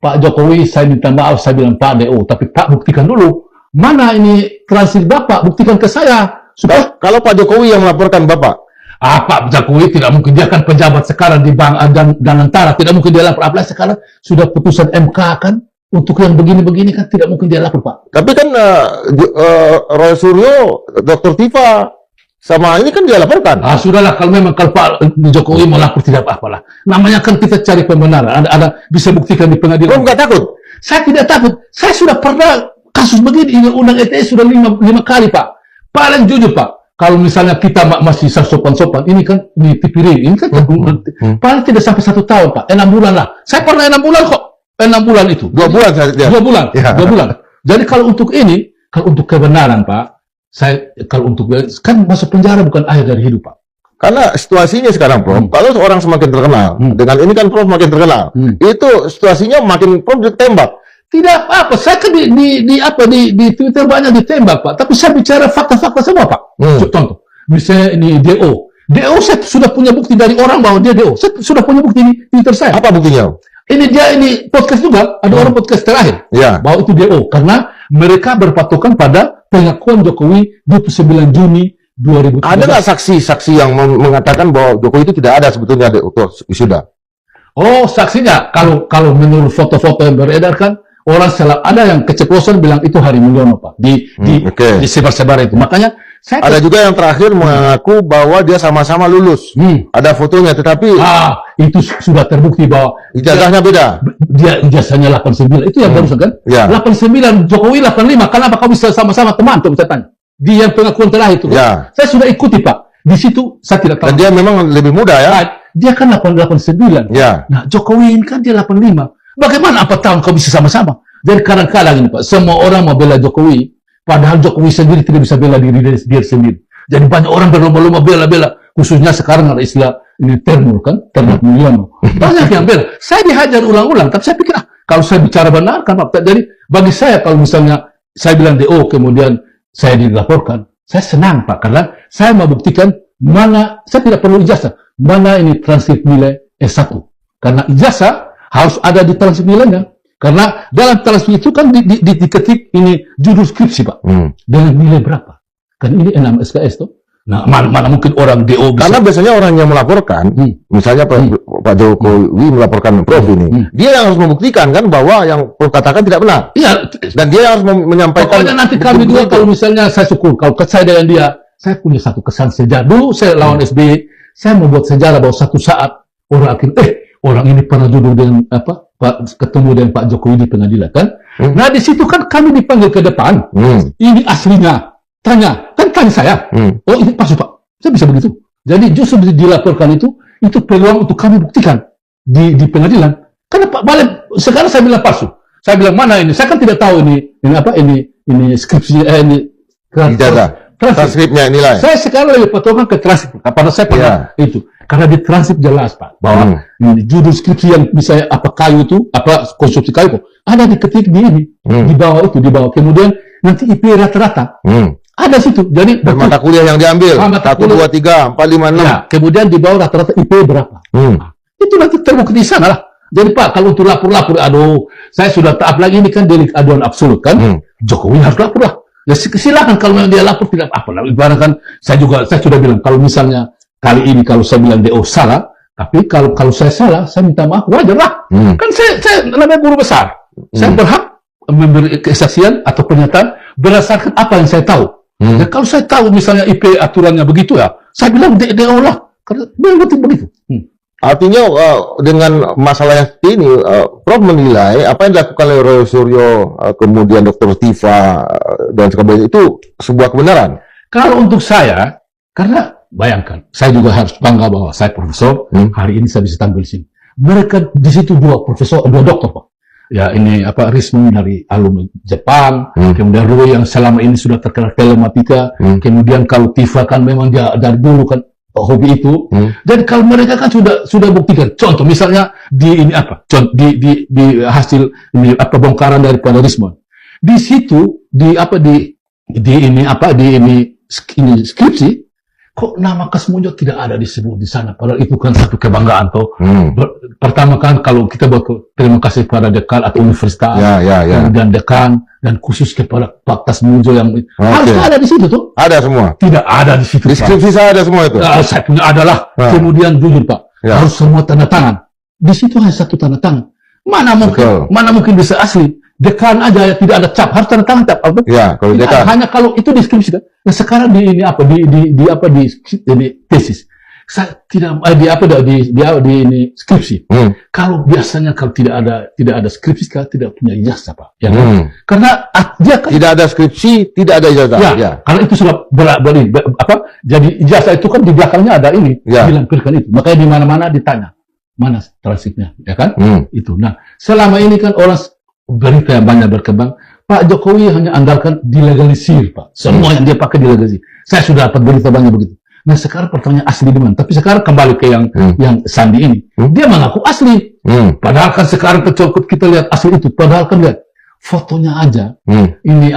Pak Jokowi, saya minta maaf, saya bilang Pak DO, tapi Pak buktikan dulu. Mana ini transit Bapak, buktikan ke saya. Supaya kalau Pak Jokowi yang melaporkan Bapak, Pak Jokowi tidak mungkin, dia kan pejabat sekarang di Bank dan Antara, tidak mungkin dia lapor. Apalagi sekarang sudah putusan MK kan, untuk yang begini-begini kan tidak mungkin dia lapor Pak. Tapi kan Roy Suryo, Dr. Tifa, sama ini kan dia laporkan. Sudahlah, kalau memang kalau Pak Jokowi mau lapor tidak apa-apa lah. Namanya kan kita cari pembenaran, ada bisa buktikan di pengadilan. Kamu nggak takut? Saya tidak takut. Saya sudah pernah kasus begini, undang ETS sudah 5 kali Pak. Paling jujur Pak. Kalau misalnya kita masih sopan-sopan, ini kan di TV ini kan paling tidak sampai 1 tahun Pak, 6 bulan lah. Saya pernah 6 bulan kok, 6 bulan itu. 2 bulan saja. 2 bulan, ya. 2 bulan. Jadi kalau untuk ini, kalau untuk kebenaran Pak, kalau untuk kan masuk penjara bukan akhir dari hidup Pak. Karena situasinya sekarang Prof, kalau seorang semakin terkenal, dengan ini kan Prof makin terkenal, itu situasinya makin Prof ditembak. Tidak apa-apa, saya kan di Twitter banyak ditembak Pak, tapi saya bicara fakta-fakta semua Pak. Contoh, misalnya ini DO saya sudah punya bukti dari orang bahwa dia DO. Saya sudah punya bukti di Twitter saya. Apa buktinya? Ini podcast juga, ada orang podcast terakhir bahwa itu DO, karena mereka berpatokan pada pengakuan Jokowi 29 Juni 2013. Ada nggak saksi-saksi yang mengatakan bahwa Jokowi itu tidak ada sebetulnya DO wisuda? Oh, saksinya kalau menurut foto-foto yang beredar kan, orang ada yang keceplosan bilang itu Hari Mulyono Pak di sebar-sebar itu. Makanya ada juga yang terakhir mengaku bahwa dia sama-sama lulus. Ada fotonya, tetapi itu sudah terbukti bahwa ijazahnya beda. Dia ijazahnya 89. Itu yang barusan kan? 89, Jokowi 85. Kenapa kau bisa sama-sama teman? Coba saya tanya. Di yang pengakuan terakhir itu kan? Saya sudah ikuti Pak. Di situ saya tidak tahu. Dan dia memang lebih muda ya? Dia kan 89. Nah, Jokowi ini kan dia 85. Bagaimana apa tahun kau bisa sama-sama? Jadi kadang-kadang ini Pak, semua orang mau bela Jokowi, padahal Jokowi sendiri tidak bisa bela diri dia sendiri. Jadi banyak orang berlomba-lomba bela-bela, khususnya sekarang ada istilah ini termul kan, termul Mulyono. Banyak yang bela. Saya dihajar ulang-ulang, tapi saya pikir kalau saya bicara benar kan Pak. Jadi bagi saya kalau misalnya saya bilang DO kemudian saya dilaporkan, saya senang Pak, karena saya mau buktikan mana, saya tidak perlu ijazah, mana ini transkrip nilai S1. Karena ijazah harus ada di transkrip nilainya. Karena dalam transkrip itu kan diketik ini judul skripsi Pak. Dengan nilai berapa? Kan ini 6 SKS tuh. Nah, mana mungkin orang DO bisa. Karena biasanya orang yang melaporkan, misalnya Pak Jokowi melaporkan Prof ini, dia yang harus membuktikan kan bahwa yang Prof katakan tidak benar. Iya. Dan dia harus menyampaikan. Pokoknya nanti kami dua kalau misalnya saya syukur, kalau saya dengan dia, saya punya satu kesan sejarah. Dulu saya lawan SBY, saya membuat sejarah bahwa satu saat orang akhir, orang ini pernah duduk dengan ketemu dengan Pak Jokowi di pengadilan kan. Nah di situ kan kami dipanggil ke depan. Ini aslinya. Tanya saya. Oh ini palsu Pak. Saya bisa begitu. Jadi justru dilaporkan itu peluang untuk kami buktikan di pengadilan. Karena Pak balik sekarang saya bilang palsu. Saya bilang mana ini? Saya kan tidak tahu ini skripsi ini transkripnya nilai. Saya sekarang lebih patokan ke transkrip. Pada saya pernah itu. Karena di transkrip jelas Pak bahwa judul skripsi yang misalnya apa kayu itu, apa konstruksi kayu ada diketik di ini, di bawah itu, di bawah. Kemudian nanti IP rata-rata. Ada situ. Jadi mata kuliah yang diambil 1, 2, 3, 4, 5, 6. Ya, kemudian di bawah rata-rata IP berapa? Itu nanti terbukti di sana lah. Jadi Pak, kalau untuk lapor-lapor, aduh, saya sudah taat lagi ini kan delik aduan absolut kan. Jokowi harus lapor lah. Ya silakan kalau dia lapor tidak apa lah. Ibarat kan saya sudah bilang kalau misalnya kali ini kalau saya bilang DO salah, tapi kalau saya salah, saya minta maaf, wajar lah. Kan saya namanya guru besar. Saya berhak memberi kesaksian atau pernyataan berdasarkan apa yang saya tahu. Dan kalau saya tahu misalnya IP aturannya begitu ya, saya bilang DO lah. Karena memang begitu. Artinya dengan masalah yang seperti ini, Prof menilai apa yang dilakukan oleh Roy Suryo, kemudian Dr. Tifa dan sebagainya itu sebuah kebenaran. Kalau untuk saya, karena bayangkan, saya juga harus bangga bahwa saya profesor, hari ini saya bisa tampil di sini. Mereka di situ dua dokter, Pak. Ya ini Rismon dari alumni Jepang, kemudian Roy yang selama ini sudah terkenal telematika, kemudian kalau Tifa kan memang dia dari dulu kan hobi itu. Dan kalau mereka kan sudah buktikan, contoh misalnya di ini di hasil ini bongkaran daripada Rismon. Di situ di skripsi kok nama Kasmujo tidak ada disebut di sana, padahal itu kan satu kebanggaan toh. Pertama kan kalau kita terima kasih pada dekan atau universitas, kemudian dekan dan khusus kepada Pak Kasmujo yang harus ada di situ tuh. Ada semua. Tidak ada di situ. Deskripsi saya ada semua itu. Saya punya adalah. Kemudian jujur Pak, harus semua tanda tangan. Di situ hanya satu tanda tangan. Mana mungkin bisa asli. Dekan aja tidak ada cap, harus tanda tangan cap. Ya, kalau dekan. Hanya kalau itu deskripsi kan. Nah sekarang di tesis. Saya tidak di ini skripsi. Kalau biasanya kalau tidak ada skripsi kan tidak punya ijazah Pak. Ya kan? Karena dia kan tidak ada skripsi, tidak ada ijazah. Ya. Karena itu sudah jadi ijazah itu kan di belakangnya ada ini dilampirkan itu. Makanya di mana-mana ditanya mana transkripnya, ya kan? Itu. Nah, selama ini kan orang berita yang banyak berkembang, Pak Jokowi hanya andalkan dilegalisir, Pak. Semua yang dia pakai dilegalisir. Saya sudah dapat berita banyak begitu. Nah, sekarang pertanyaan asli di mana? Tapi sekarang kembali ke yang Sandi ini. Dia mengaku asli. Padahal kan sekarang kita lihat asli itu. Padahal kan lihat fotonya aja. Ini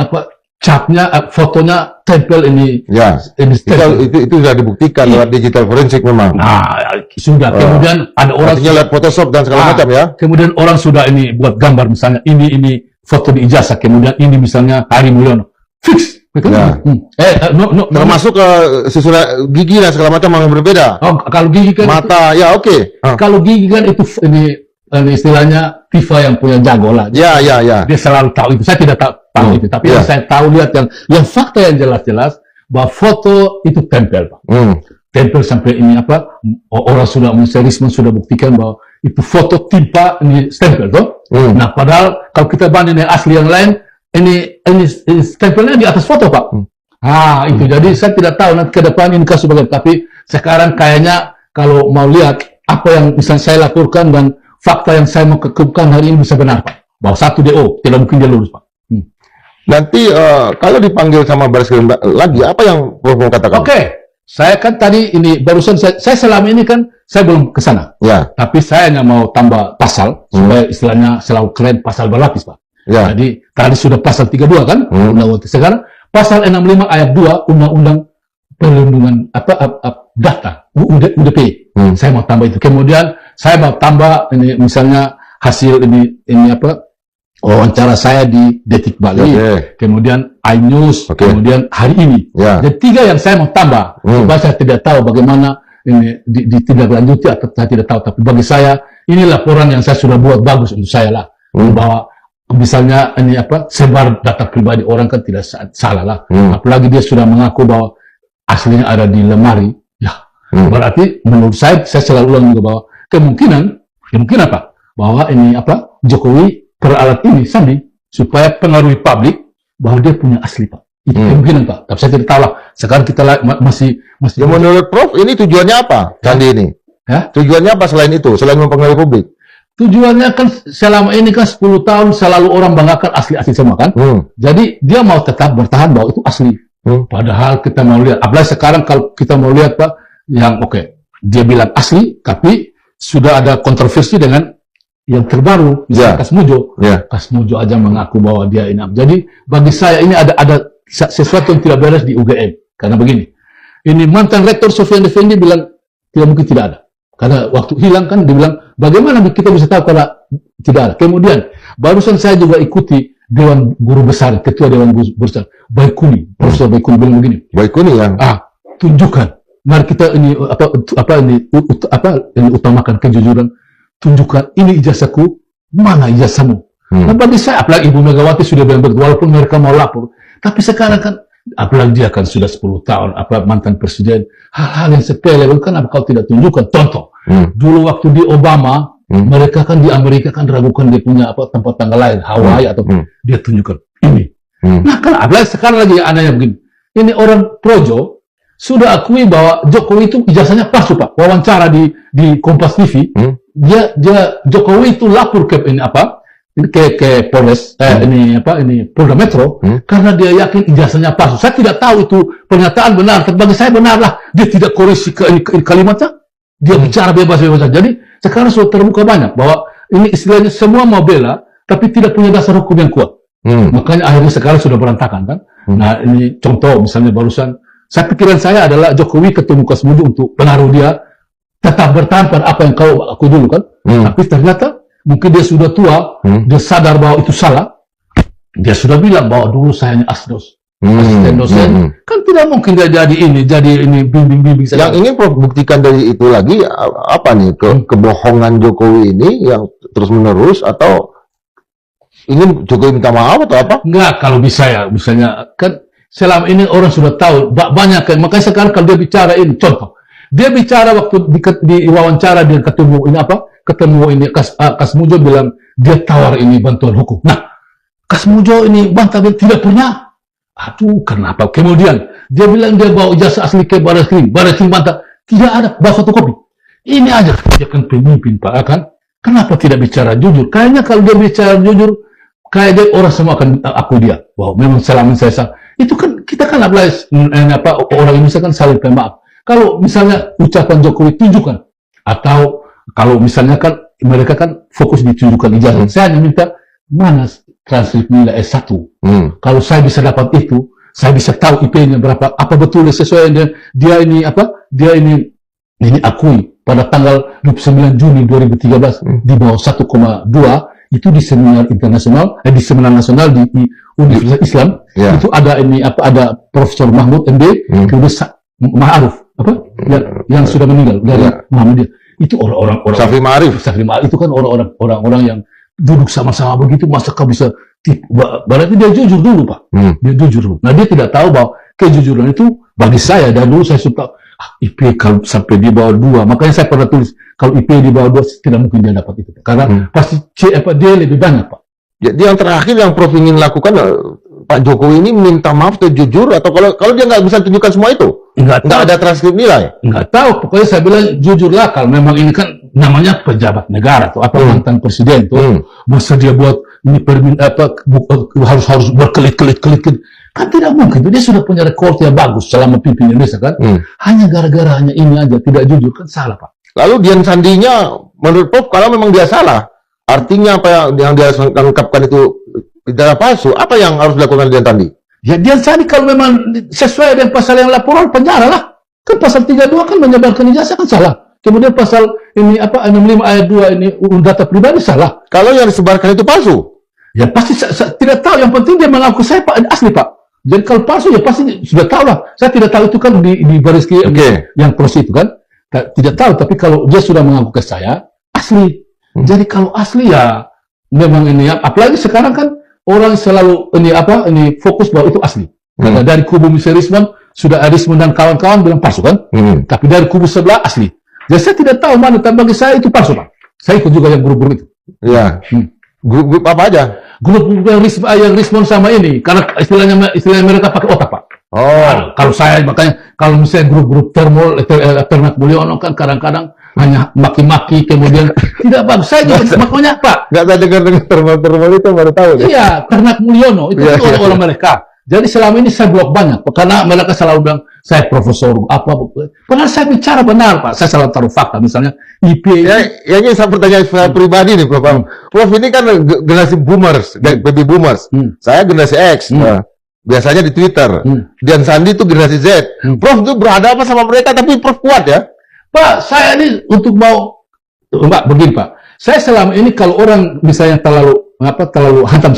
capnya, fotonya tempel ini. Ya. Itu sudah dibuktikan lewat digital forensik memang. Nah, sudah. Kemudian ada orang lihat Photoshop dan segala macam ya. Kemudian orang sudah ini buat gambar misalnya ini foto di ijazah. Kemudian ini misalnya Hari Mulyono. Fix. Ya. Termasuk susunan gigi dan segala macam yang berbeda. Kalau gigi kan mata, Kalau gigi kan itu ini istilahnya Tifa yang punya jago lah. Ya. Dia selalu tahu itu. Saya tidak tahu itu, tapi yang saya tahu lihat yang fakta yang jelas-jelas bahwa foto itu tempel, Pak. Tempel sampai ini orang sudah Rismon sudah buktikan bahwa itu foto timpa ini stempel toh. Nah, padahal kalau kita banding dengan asli yang lain ini stempelnya di atas foto, Pak. Itu jadi saya tidak tahu nanti ke depan ini kasus bagaimana, tapi sekarang kayaknya kalau mau lihat apa yang bisa saya lakukan dan fakta yang saya mau kemukakan hari ini bisa benar, Pak. Bahwa satu DO tidak mungkin dia lulus, Pak. Nanti kalau dipanggil sama Bareskrim lagi, apa yang Prof mau katakan? Saya kan tadi ini barusan saya selama ini kan saya belum ke sana. Tapi saya hanya mau tambah pasal supaya istilahnya selalu keren pasal berlapis, Pak. Jadi tadi sudah pasal 32 kan, undang-undang. Sekarang pasal 65 ayat 2 Undang-Undang Perlindungan Data UDP. Saya mau tambah itu. Kemudian saya mau tambah ini misalnya hasil ini wawancara saya di Detik Bali, kemudian iNews, kemudian hari ini. Jadi 3 yang saya mau tambah. Supaya saya tidak tahu bagaimana ini ditindaklanjuti atau saya tidak tahu. Tapi bagi saya ini laporan yang saya sudah buat bagus untuk saya lah. Bahwa misalnya ini sebar data pribadi orang kan tidak salah lah. Apalagi dia sudah mengaku bahwa aslinya ada di lemari. Berarti menurut saya selalu ulang juga bahwa kemungkinan apa? Bahwa ini Jokowi peralat ini Sandi supaya pengaruhi publik bahwa dia punya asli, Pak. Itu kemungkinan, Pak. Tapi saya tidak tahu lah. Sekarang kita masih. Ya, menurut Prof ini tujuannya apa? Sandi ini? Tujuannya apa selain itu? Selain mempengaruhi publik? Tujuannya kan selama ini kan 10 tahun selalu orang banggakan asli-asli semua kan. Jadi dia mau tetap bertahan bahwa itu asli. Padahal kita mau lihat, apalagi sekarang kalau kita mau lihat, Pak, yang dia bilang asli, tapi sudah ada kontroversi dengan yang terbaru, misalnya Kasmujo. Kasmujo aja mengaku bahwa dia ini. Jadi bagi saya ini ada sesuatu yang tidak beres di UGM. Karena begini, ini mantan rektor Sofyan Effendi bilang tidak mungkin tidak ada. Karena waktu hilang kan dibilang bagaimana kita bisa tahu kalau tidak ada. Kemudian barusan saya juga ikuti Dewan Guru Besar, Ketua Dewan Guru Besar Baikuni, Profesor Baikuni bilang begini. Baikuni yang tunjukkan. Mari kita ini ini utamakan kejujuran. Tunjukkan ini ijazahku, mana ijazahmu. Nah, bagi saya, apalagi Ibu Megawati sudah bilang walaupun mereka mau lapor, tapi sekarang kan, apalagi dia kan sudah 10 tahun, mantan presiden, hal-hal yang sepele, kenapa kau tidak tunjukkan? Contoh, dulu waktu di Obama, mereka kan di Amerika kan ragukan dia punya tempat tanggal lahir, Hawaii atau dia tunjukkan ini. Nah, kan apalagi sekarang lagi anehnya begini. Ini orang projo sudah akui bahwa Jokowi itu ijazahnya palsu, Pak. Wawancara di Kompas TV, dia Jokowi itu lapor ke ini ke Polres ini Polda Metro karena dia yakin ijazahnya palsu. Saya tidak tahu itu pernyataan benar, tapi bagi saya benar lah. Dia tidak koreksi ke kalimatnya. Dia bicara bebas-bebas saja. Jadi sekarang sudah terbuka banyak bahwa ini istilahnya semua mau bela, tapi tidak punya dasar hukum yang kuat. Makanya akhirnya sekarang sudah berantakan kan. Nah, ini contoh misalnya barusan, pikiran saya adalah Jokowi ketemu Kasmujo untuk pengaruh dia tetap bertahan pada apa yang kau aku dulu kan. Tapi ternyata mungkin dia sudah tua, dia sadar bahwa itu salah. Dia sudah bilang bahwa dulu saya hanya asdos, asisten dosen. Kan tidak mungkin dia jadi ini bimbing-bimbing saja. Yang ingin Prof buktikan dari itu lagi apa nih kebohongan Jokowi ini yang terus menerus, atau ingin Jokowi minta maaf atau apa? Enggak, kalau bisa ya, misalnya kan selama ini orang sudah tahu banyak, makanya sekarang kalau dia bicara ini, contoh, dia bicara waktu di wawancara dia ketemu ini Kasmujo bilang dia tawar ini bantuan hukum. Nah, Kasmujo ini bantah tidak punya. Aduh, kenapa? Kemudian dia bilang dia bawa ijazah asli ke Barreskrim bantah tidak ada, bawa fotokopi. Ini aja dia kan pemimpin, Pak, kan? Kenapa tidak bicara jujur? Kayaknya kalau dia bicara jujur, kayak dia orang semua akan aku dia bahwa memang selama saya salah. Itu kan kita kan orang Indonesia kan saling pemaaf. Kalau misalnya ucapan Jokowi tunjukkan, atau kalau misalnya kan mereka kan fokus ditunjukkan ijazah. Saya hanya minta mana transkrip nilai S1. Kalau saya bisa dapat itu, saya bisa tahu IP-nya berapa, apa betul sesuai dengan dia ini akui pada tanggal 29 Juni 2013 di bawah 1,2 itu di seminar internasional, di seminar nasional di Universitas Islam, itu ada ada Profesor Mahmud MD, kemudian Ma'aruf yang sudah meninggal dari Muhammadiyah. Itu orang-orang Safi Ma'arif itu kan orang-orang yang duduk sama-sama begitu, masa kau bisa berarti dia jujur dulu, Pak. Dia jujur dulu. Nah, dia tidak tahu bahwa kejujuran itu bagi saya, dan dulu saya suka IP kalau sampai di bawah 2, makanya saya pernah tulis kalau IP di bawah 2 tidak mungkin dia dapat itu, karena pasti dia lebih banyak, Pak. Jadi yang terakhir yang Prof ingin lakukan, Pak Jokowi ini minta maaf atau jujur, atau kalau dia nggak bisa tunjukkan semua itu, nggak ada transkrip nilai, nggak tahu. Pokoknya saya bilang jujurlah, kalau memang ini kan namanya pejabat negara tuh, mantan presiden tuh, masa dia buat ini harus berkelit-kelit kan tidak mungkin. Dia sudah punya rekor yang bagus selama pimpin Indonesia kan. Hanya gara-gara ini aja tidak jujur kan salah, Pak. Lalu Dian Sandinya menurut Prof kalau memang dia salah, artinya apa yang dia ungkapkan itu tidak palsu, apa yang harus dilakukan Dian Sandi? Ya, Dian Sandi kalau memang sesuai dengan pasal yang laporan, penjara lah. Kan pasal 32 kan menyebarkan ijazah kan salah. Kemudian pasal ini 65 ayat 2 ini data pribadi salah. Kalau yang disebarkan itu palsu, ya pasti tidak tahu. Yang penting dia mengaku saya asli, Pak. Jadi kalau palsu ya pasti sudah tahu lah. Saya tidak tahu itu kan di Barreskrim yang proses itu kan. Tidak tahu, tapi kalau dia sudah mengaku ke saya asli. Jadi kalau asli ya memang ini, apalagi sekarang kan orang selalu ini fokus bahwa itu asli. Karena dari kubu Rismon sudah Rismon dan kawan-kawan bilang palsu kan. Tapi dari kubu sebelah asli. Jadi saya tidak tahu mana, tapi bagi saya itu palsu, Pak. Saya ikut juga yang grup-grup itu. Iya. Grup apa aja? Grup yang Rismon sama ini, karena istilahnya mereka pakai otak, Pak. Oh. Kalau saya makanya kalau misalnya grup-grup Ternak Mulyono kan kadang-kadang hanya maki-maki, kemudian tidak bagus. Saya juga makanya, Pak. Nggak ada dengar termal itu baru tahu. Iya, Ternak Mulyono itu orang-orang mereka. Jadi selama ini saya blok banyak, karena mereka selalu bilang saya profesor apa. Padahal saya bicara benar, Pak. Saya selalu taruh fakta, misalnya IP. Ya ini saya pertanyaan saya pribadi nih, Prof. Prof ini kan generasi boomers, baby boomers. Saya generasi X. Biasanya di Twitter. Dian Sandi itu generasi Z. Prof itu berhadapan sama mereka, tapi Prof kuat ya. Pak, saya ini untuk Mbak begini, Pak. Saya selama ini kalau orang misalnya terlalu hantam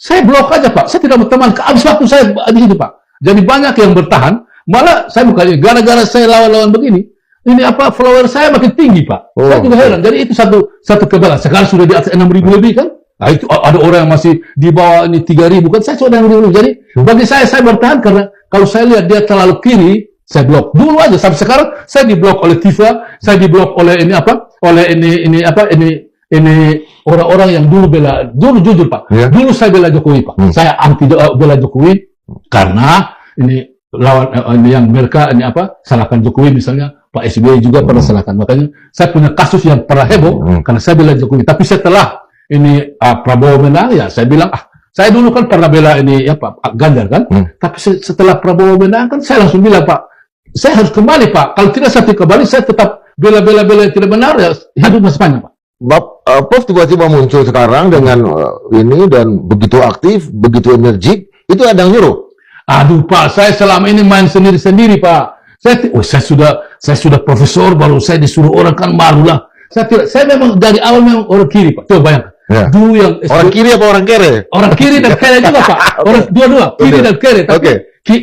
saya blok aja, Pak. Saya tidak berteman. Habis waktu saya di sini, Pak. Jadi banyak yang bertahan. Malah saya bukan gara-gara saya lawan-lawan begini. Ini follower saya makin tinggi, Pak. Saya juga heran. Jadi itu satu kebalan. Sekarang sudah di atas 6.000 lebih kan. Nah, itu ada orang yang masih di bawah ini 3.000 kan, saya sudah yang jadi bagi saya bertahan karena kalau saya lihat dia terlalu kiri, saya blok dulu aja. Sampai sekarang saya diblok oleh Tifa, saya diblok oleh ini orang-orang yang dulu jujur Pak, dulu saya bela Jokowi Pak, saya anti bela Jokowi karena ini lawan yang mereka ini salahkan Jokowi, misalnya Pak SBY juga pernah salahkan, makanya saya punya kasus yang pernah heboh karena saya bela Jokowi. Tapi setelah ini Prabowo menang, ya saya bilang saya dulu kan pernah bela ini Pak Ganjar kan, tapi setelah Prabowo menang kan saya langsung bilang Pak, saya harus kembali Pak, kalau tidak saya kembali saya tetap bela yang tidak benar, ya hidup masih panjang Pak. Prof tiba-tiba muncul sekarang dengan ini dan begitu aktif, begitu energik, itu ada yang nyuruh? Aduh Pak, saya selama ini main sendiri-sendiri Pak. Saya sudah profesor, baru saya disuruh orang, kan malu lah. Saya memang dari awal memang orang kiri Pak. Coba bayangkan. Ya. Dulu yang orang kiri apa orang kere? Orang kiri dan kere juga Pak. Orang dua-dua, kiri dan kere. Tapi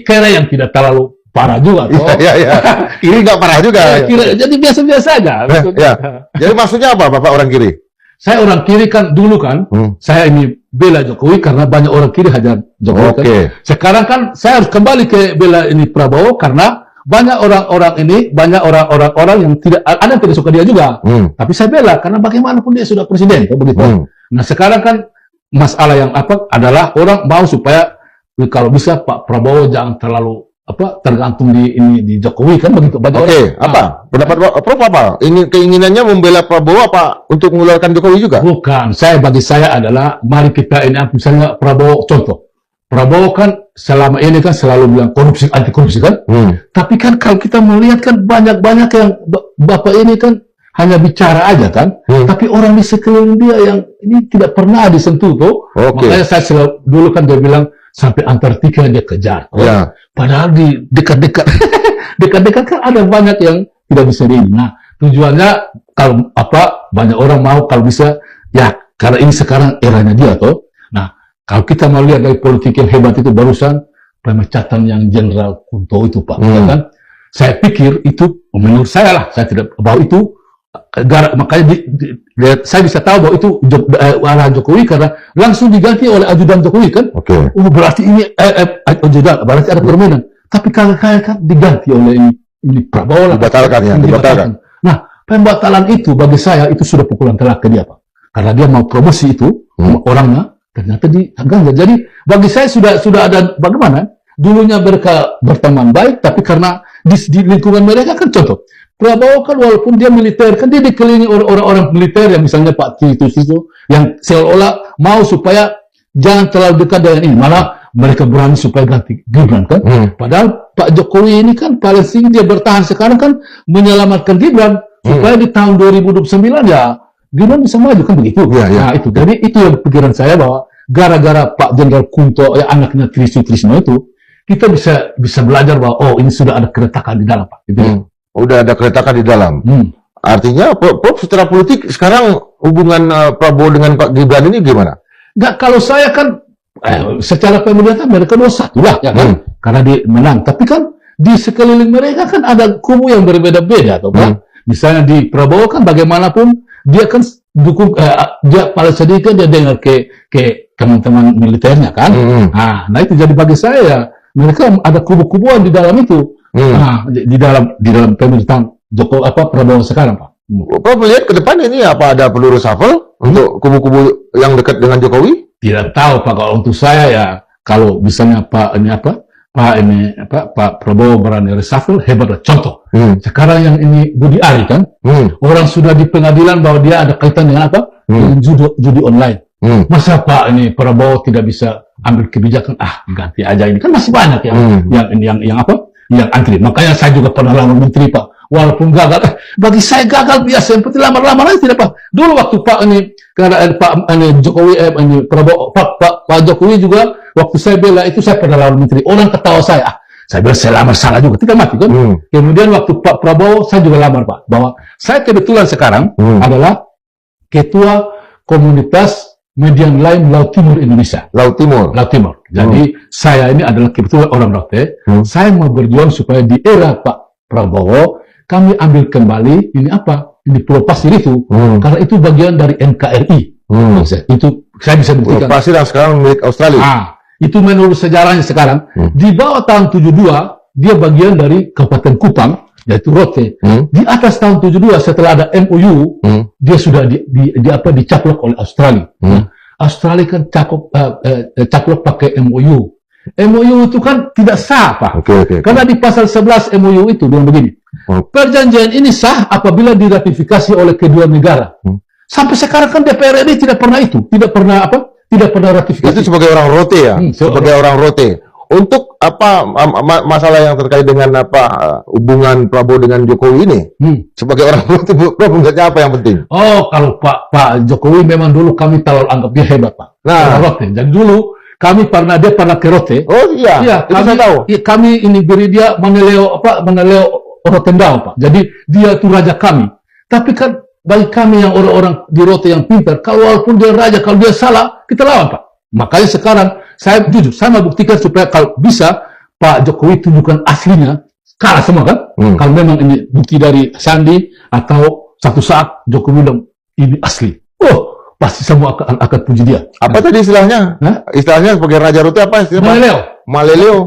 kere yang tidak terlalu parah juga. Iya. Kiri nggak parah juga. Jadi biasa-biasa aja. Ya. Jadi maksudnya apa Bapak orang kiri? Saya orang kiri kan dulu kan, saya ini bela Jokowi karena banyak orang kiri hajar Jokowi. Kan. Sekarang kan saya harus kembali ke bela ini Prabowo karena banyak orang-orang yang tidak ada yang tidak suka dia juga. Tapi saya bela karena bagaimanapun dia sudah presiden, begitu. Nah sekarang kan masalah yang adalah orang mau supaya kalau bisa Pak Prabowo jangan terlalu tergantung di Jokowi kan begitu. Pendapat Prof apa? Ini keinginannya membela Prabowo apa untuk mengeluarkan Jokowi juga? Bukan, bagi saya adalah mari kita ini misalnya Prabowo contoh. Prabowo kan selama ini kan selalu bilang korupsi, anti korupsi kan. Tapi kan kalau kita melihat kan banyak yang Bapak ini kan hanya bicara aja kan. Tapi orang di sekeliling dia yang ini tidak pernah disentuh tuh. Makanya saya dulu kan dia bilang sampai Antartika dia kejar. Padahal di dekat-dekat kan ada banyak yang tidak bisa ini. Nah, tujuannya kalau banyak orang mau kalau bisa ya karena ini sekarang eranya dia tuh. Nah, kalau kita mau lihat dari politik yang hebat itu barusan pemecatan yang Jenderal Kunto itu Pak, ya kan? Saya pikir itu menurut saya lah, saya tidak bahwa itu makanya saya bisa tahu bahwa itu arahan Jokowi karena langsung diganti oleh ajudan Jokowi kan. Berarti ini ajudan, berarti ada permainan. Tapi kalau kan diganti oleh ini Prabowo lah. Dibatalkan. Nah, pembatalan itu bagi saya itu sudah pukulan telak ke dia Pak. Karena dia mau promosi itu orangnya ternyata diganjar. Jadi bagi saya sudah ada bagaimana dulunya mereka berteman baik, tapi karena di lingkungan mereka kan contoh. Prabowo kan walaupun dia militer, kan dia dikelilingi orang-orang militer yang misalnya Pak Titus itu, yang seolah-olah mau supaya jangan terlalu dekat dengan ini. Malah mereka berani supaya ganti Gibran kan. Padahal Pak Jokowi ini kan paling tinggi dia bertahan sekarang kan menyelamatkan Gibran. Supaya di tahun 2029 ya Gibran bisa maju kan begitu. Nah itu, jadi itu yang pikiran saya bahwa gara-gara Pak Jenderal Kunto, anaknya Trisno itu, kita bisa belajar bahwa oh ini sudah ada keretakan di dalam Pak. Gitu. Udah ada keretakan di dalam. Artinya, Prof, secara politik sekarang hubungan Prabowo dengan Pak Gibran ini gimana? Nggak, kalau saya kan secara pemilihan mereka 2-1 lah, ya kan? Karena dia menang. Tapi kan di sekeliling mereka kan ada kubu yang berbeda-beda, toh kan? Misalnya di Prabowo kan bagaimanapun dia kan dukung, dia paling sedikit dia dengar ke teman-teman militernya kan? Nah itu jadi bagi saya mereka ada kubu-kubuan di dalam itu. Nah, di dalam pemerintahan Prabowo sekarang Pak. Prof melihat ke depan ini apa ada perlu reshuffle untuk kubu-kubu yang dekat dengan Jokowi? Tidak tahu Pak, kalau untuk saya ya kalau misalnya Pak Prabowo berani reshuffle hebat. Contoh sekarang yang ini Budi Ari kan orang sudah di pengadilan bahwa dia ada kaitan dengan dengan judi online. Masa Pak ini Prabowo tidak bisa ambil kebijakan ganti aja ini kan masih banyak yang antri. Makanya saya juga pernah lamar menteri Pak, walaupun gagal. Bagi saya gagal biasa, yang penting lamar-lamar aja tidak Pak. Dulu waktu Pak ini karena Pak Jokowi Pak Jokowi juga waktu saya bela itu saya pernah lamar menteri. Orang ketawa saya, saya bilang saya lamar salah juga, tidak mati kan. Kemudian waktu Pak Prabowo saya juga lamar Pak, bahwa saya kebetulan sekarang adalah ketua komunitas Median Lain Laut Timur Indonesia. Laut Timur. Jadi saya ini adalah kebetulan orang Rote. Saya mau berjuang supaya di era Pak Prabowo kami ambil kembali ini Pulau Pasir itu, karena itu bagian dari NKRI. Itu saya bisa buktikan. Pasir yang sekarang milik Australia. Itu menurut sejarahnya sekarang. Di bawah tahun 72 dia bagian dari Kabupaten Kupang, yaitu Rote. Di atas tahun 72 setelah ada MOU, dia sudah dicaplok oleh Australia. Australia kan caplok pakai MOU. MOU itu kan tidak sah, Pak. Karena di pasal 11 MOU itu bilang begini. Perjanjian ini sah apabila diratifikasi oleh kedua negara. Sampai sekarang kan DPR RI tidak pernah ratifikasi. Itu sebagai orang Rote ya, sebagai orang Rote. Untuk apa masalah yang terkait dengan hubungan Prabowo dengan Jokowi ini? Sebagai orang Rote, melihatnya apa yang penting? Oh, kalau Pak Jokowi memang dulu kami terlalu anggap dia hebat, Pak. Rote. Jadi dulu dia pernah ke Rote. Oh iya, itu saya tahu. Kami ini beri dia Maneleo Rotendao, Pak. Jadi dia itu raja kami. Tapi kan bagi kami yang orang-orang di Rote yang pintar, kalau walaupun dia raja, kalau dia salah, kita lawan, Pak. Makanya sekarang, saya mau buktikan supaya kalau bisa, Pak Jokowi tunjukkan aslinya, kalah semua kan? Kalau memang ini bukti dari Sandi, atau satu saat Jokowi bilang, ini asli. Oh, pasti semua akan puji dia. Apa tadi istilahnya? Istilahnya sebagai raja Rote apa istilahnya? Maneleo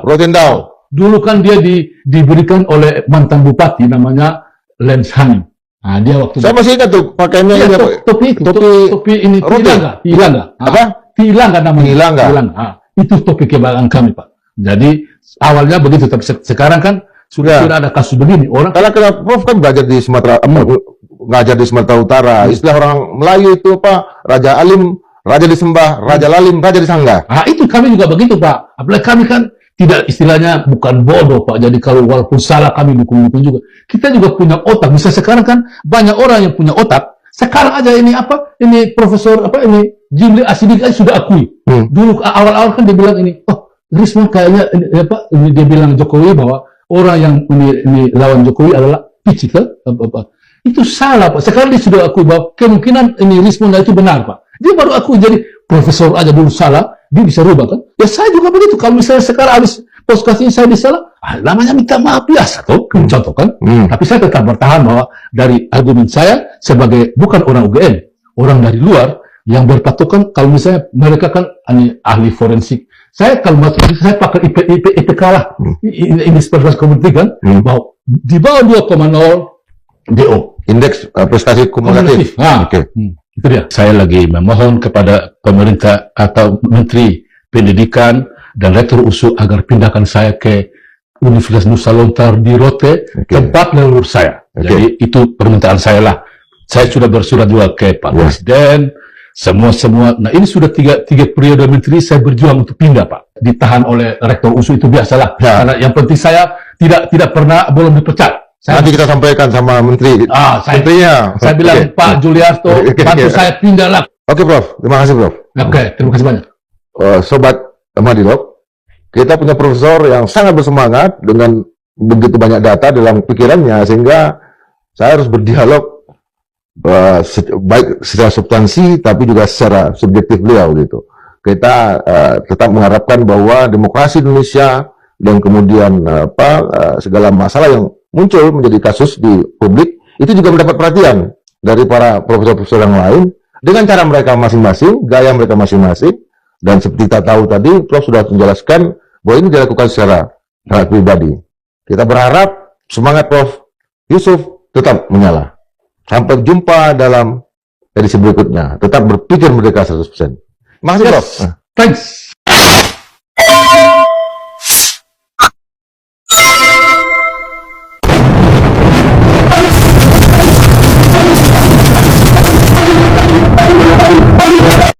Rotendao. Dulu kan dia diberikan oleh mantan bupati, namanya Lens Hani. Nah, dia waktu saya masih ingat tuh pakaiannya topi ini Tilangga. Apa? Tilangga namanya. Tilangga. Itu topi kebanggaan kami, Pak. Jadi awalnya begitu, tapi sekarang kan sudah ada kasus begini. Karena Prof kan belajar di Sumatera, ngajar di Sumatera Utara. Istilah orang Melayu itu Raja Alim, Raja disembah, Raja Lalim, Raja disangga. Itu kami juga begitu, Pak. Apalagi kami kan tidak, istilahnya bukan bodoh, Pak. Jadi kalau walaupun salah kami dukung-dukung juga. Kita juga punya otak. Misalnya sekarang kan banyak orang yang punya otak. Sekarang aja ini Profesor Jimli Asidik sudah akui. Dulu awal-awal kan dia bilang ini, Risma kayaknya ini dia bilang Jokowi bahwa orang yang ini lawan Jokowi adalah picik, itu salah, Pak. Sekarang dia sudah akui bahwa kemungkinan ini Risma itu benar, Pak. Dia baru akui. Jadi profesor aja dulu salah, dia bisa rubah kan? Ya saya juga begitu. Kalau misalnya sekarang habis podcast ini saya disalah, namanya minta maaf biasa tuh, contoh kan? Tapi saya tetap bertahan bahwa dari argumen saya sebagai bukan orang UGM, orang dari luar yang berpatokan kalau misalnya mereka kan ahli forensik. Saya kalau saya pakai IPK lah, ini prestasi komunitas kan, bahwa di bawah 2,0 DO. Indeks prestasi kumulatif. Itu dia. Saya lagi memohon kepada pemerintah atau Menteri Pendidikan dan Rektor USU agar pindahkan saya ke Universitas Nusa Lontar di Rote, tempat leluhur saya. Jadi itu permintaan saya lah. Saya sudah bersurat juga ke Pak Presiden, semua. Nah ini sudah tiga periode menteri saya berjuang untuk pindah, Pak. Ditahan oleh Rektor USU itu biasalah. Karena yang penting saya tidak pernah belum dipecat. Nanti kita sampaikan sama Menteri. Menterinya. Saya bilang Pak Juliarto, bantu saya pindah lah. Oke, Prof. Terima kasih, Prof. Terima kasih banyak. Sobat Madilog, kita punya profesor yang sangat bersemangat dengan begitu banyak data dalam pikirannya, sehingga saya harus berdialog baik secara substansi tapi juga secara subjektif beliau gitu. Kita tetap mengharapkan bahwa demokrasi Indonesia dan kemudian segala masalah yang muncul menjadi kasus di publik itu juga mendapat perhatian dari para profesor-profesor yang lain dengan cara mereka masing-masing, gaya mereka masing-masing, dan seperti kita tahu tadi, Prof sudah menjelaskan bahwa ini dilakukan secara pribadi. Kita berharap semangat Prof Yusuf tetap menyala. Sampai jumpa dalam edisi berikutnya. Tetap berpikir merdeka 100%. Makasih, Prof. Thanks.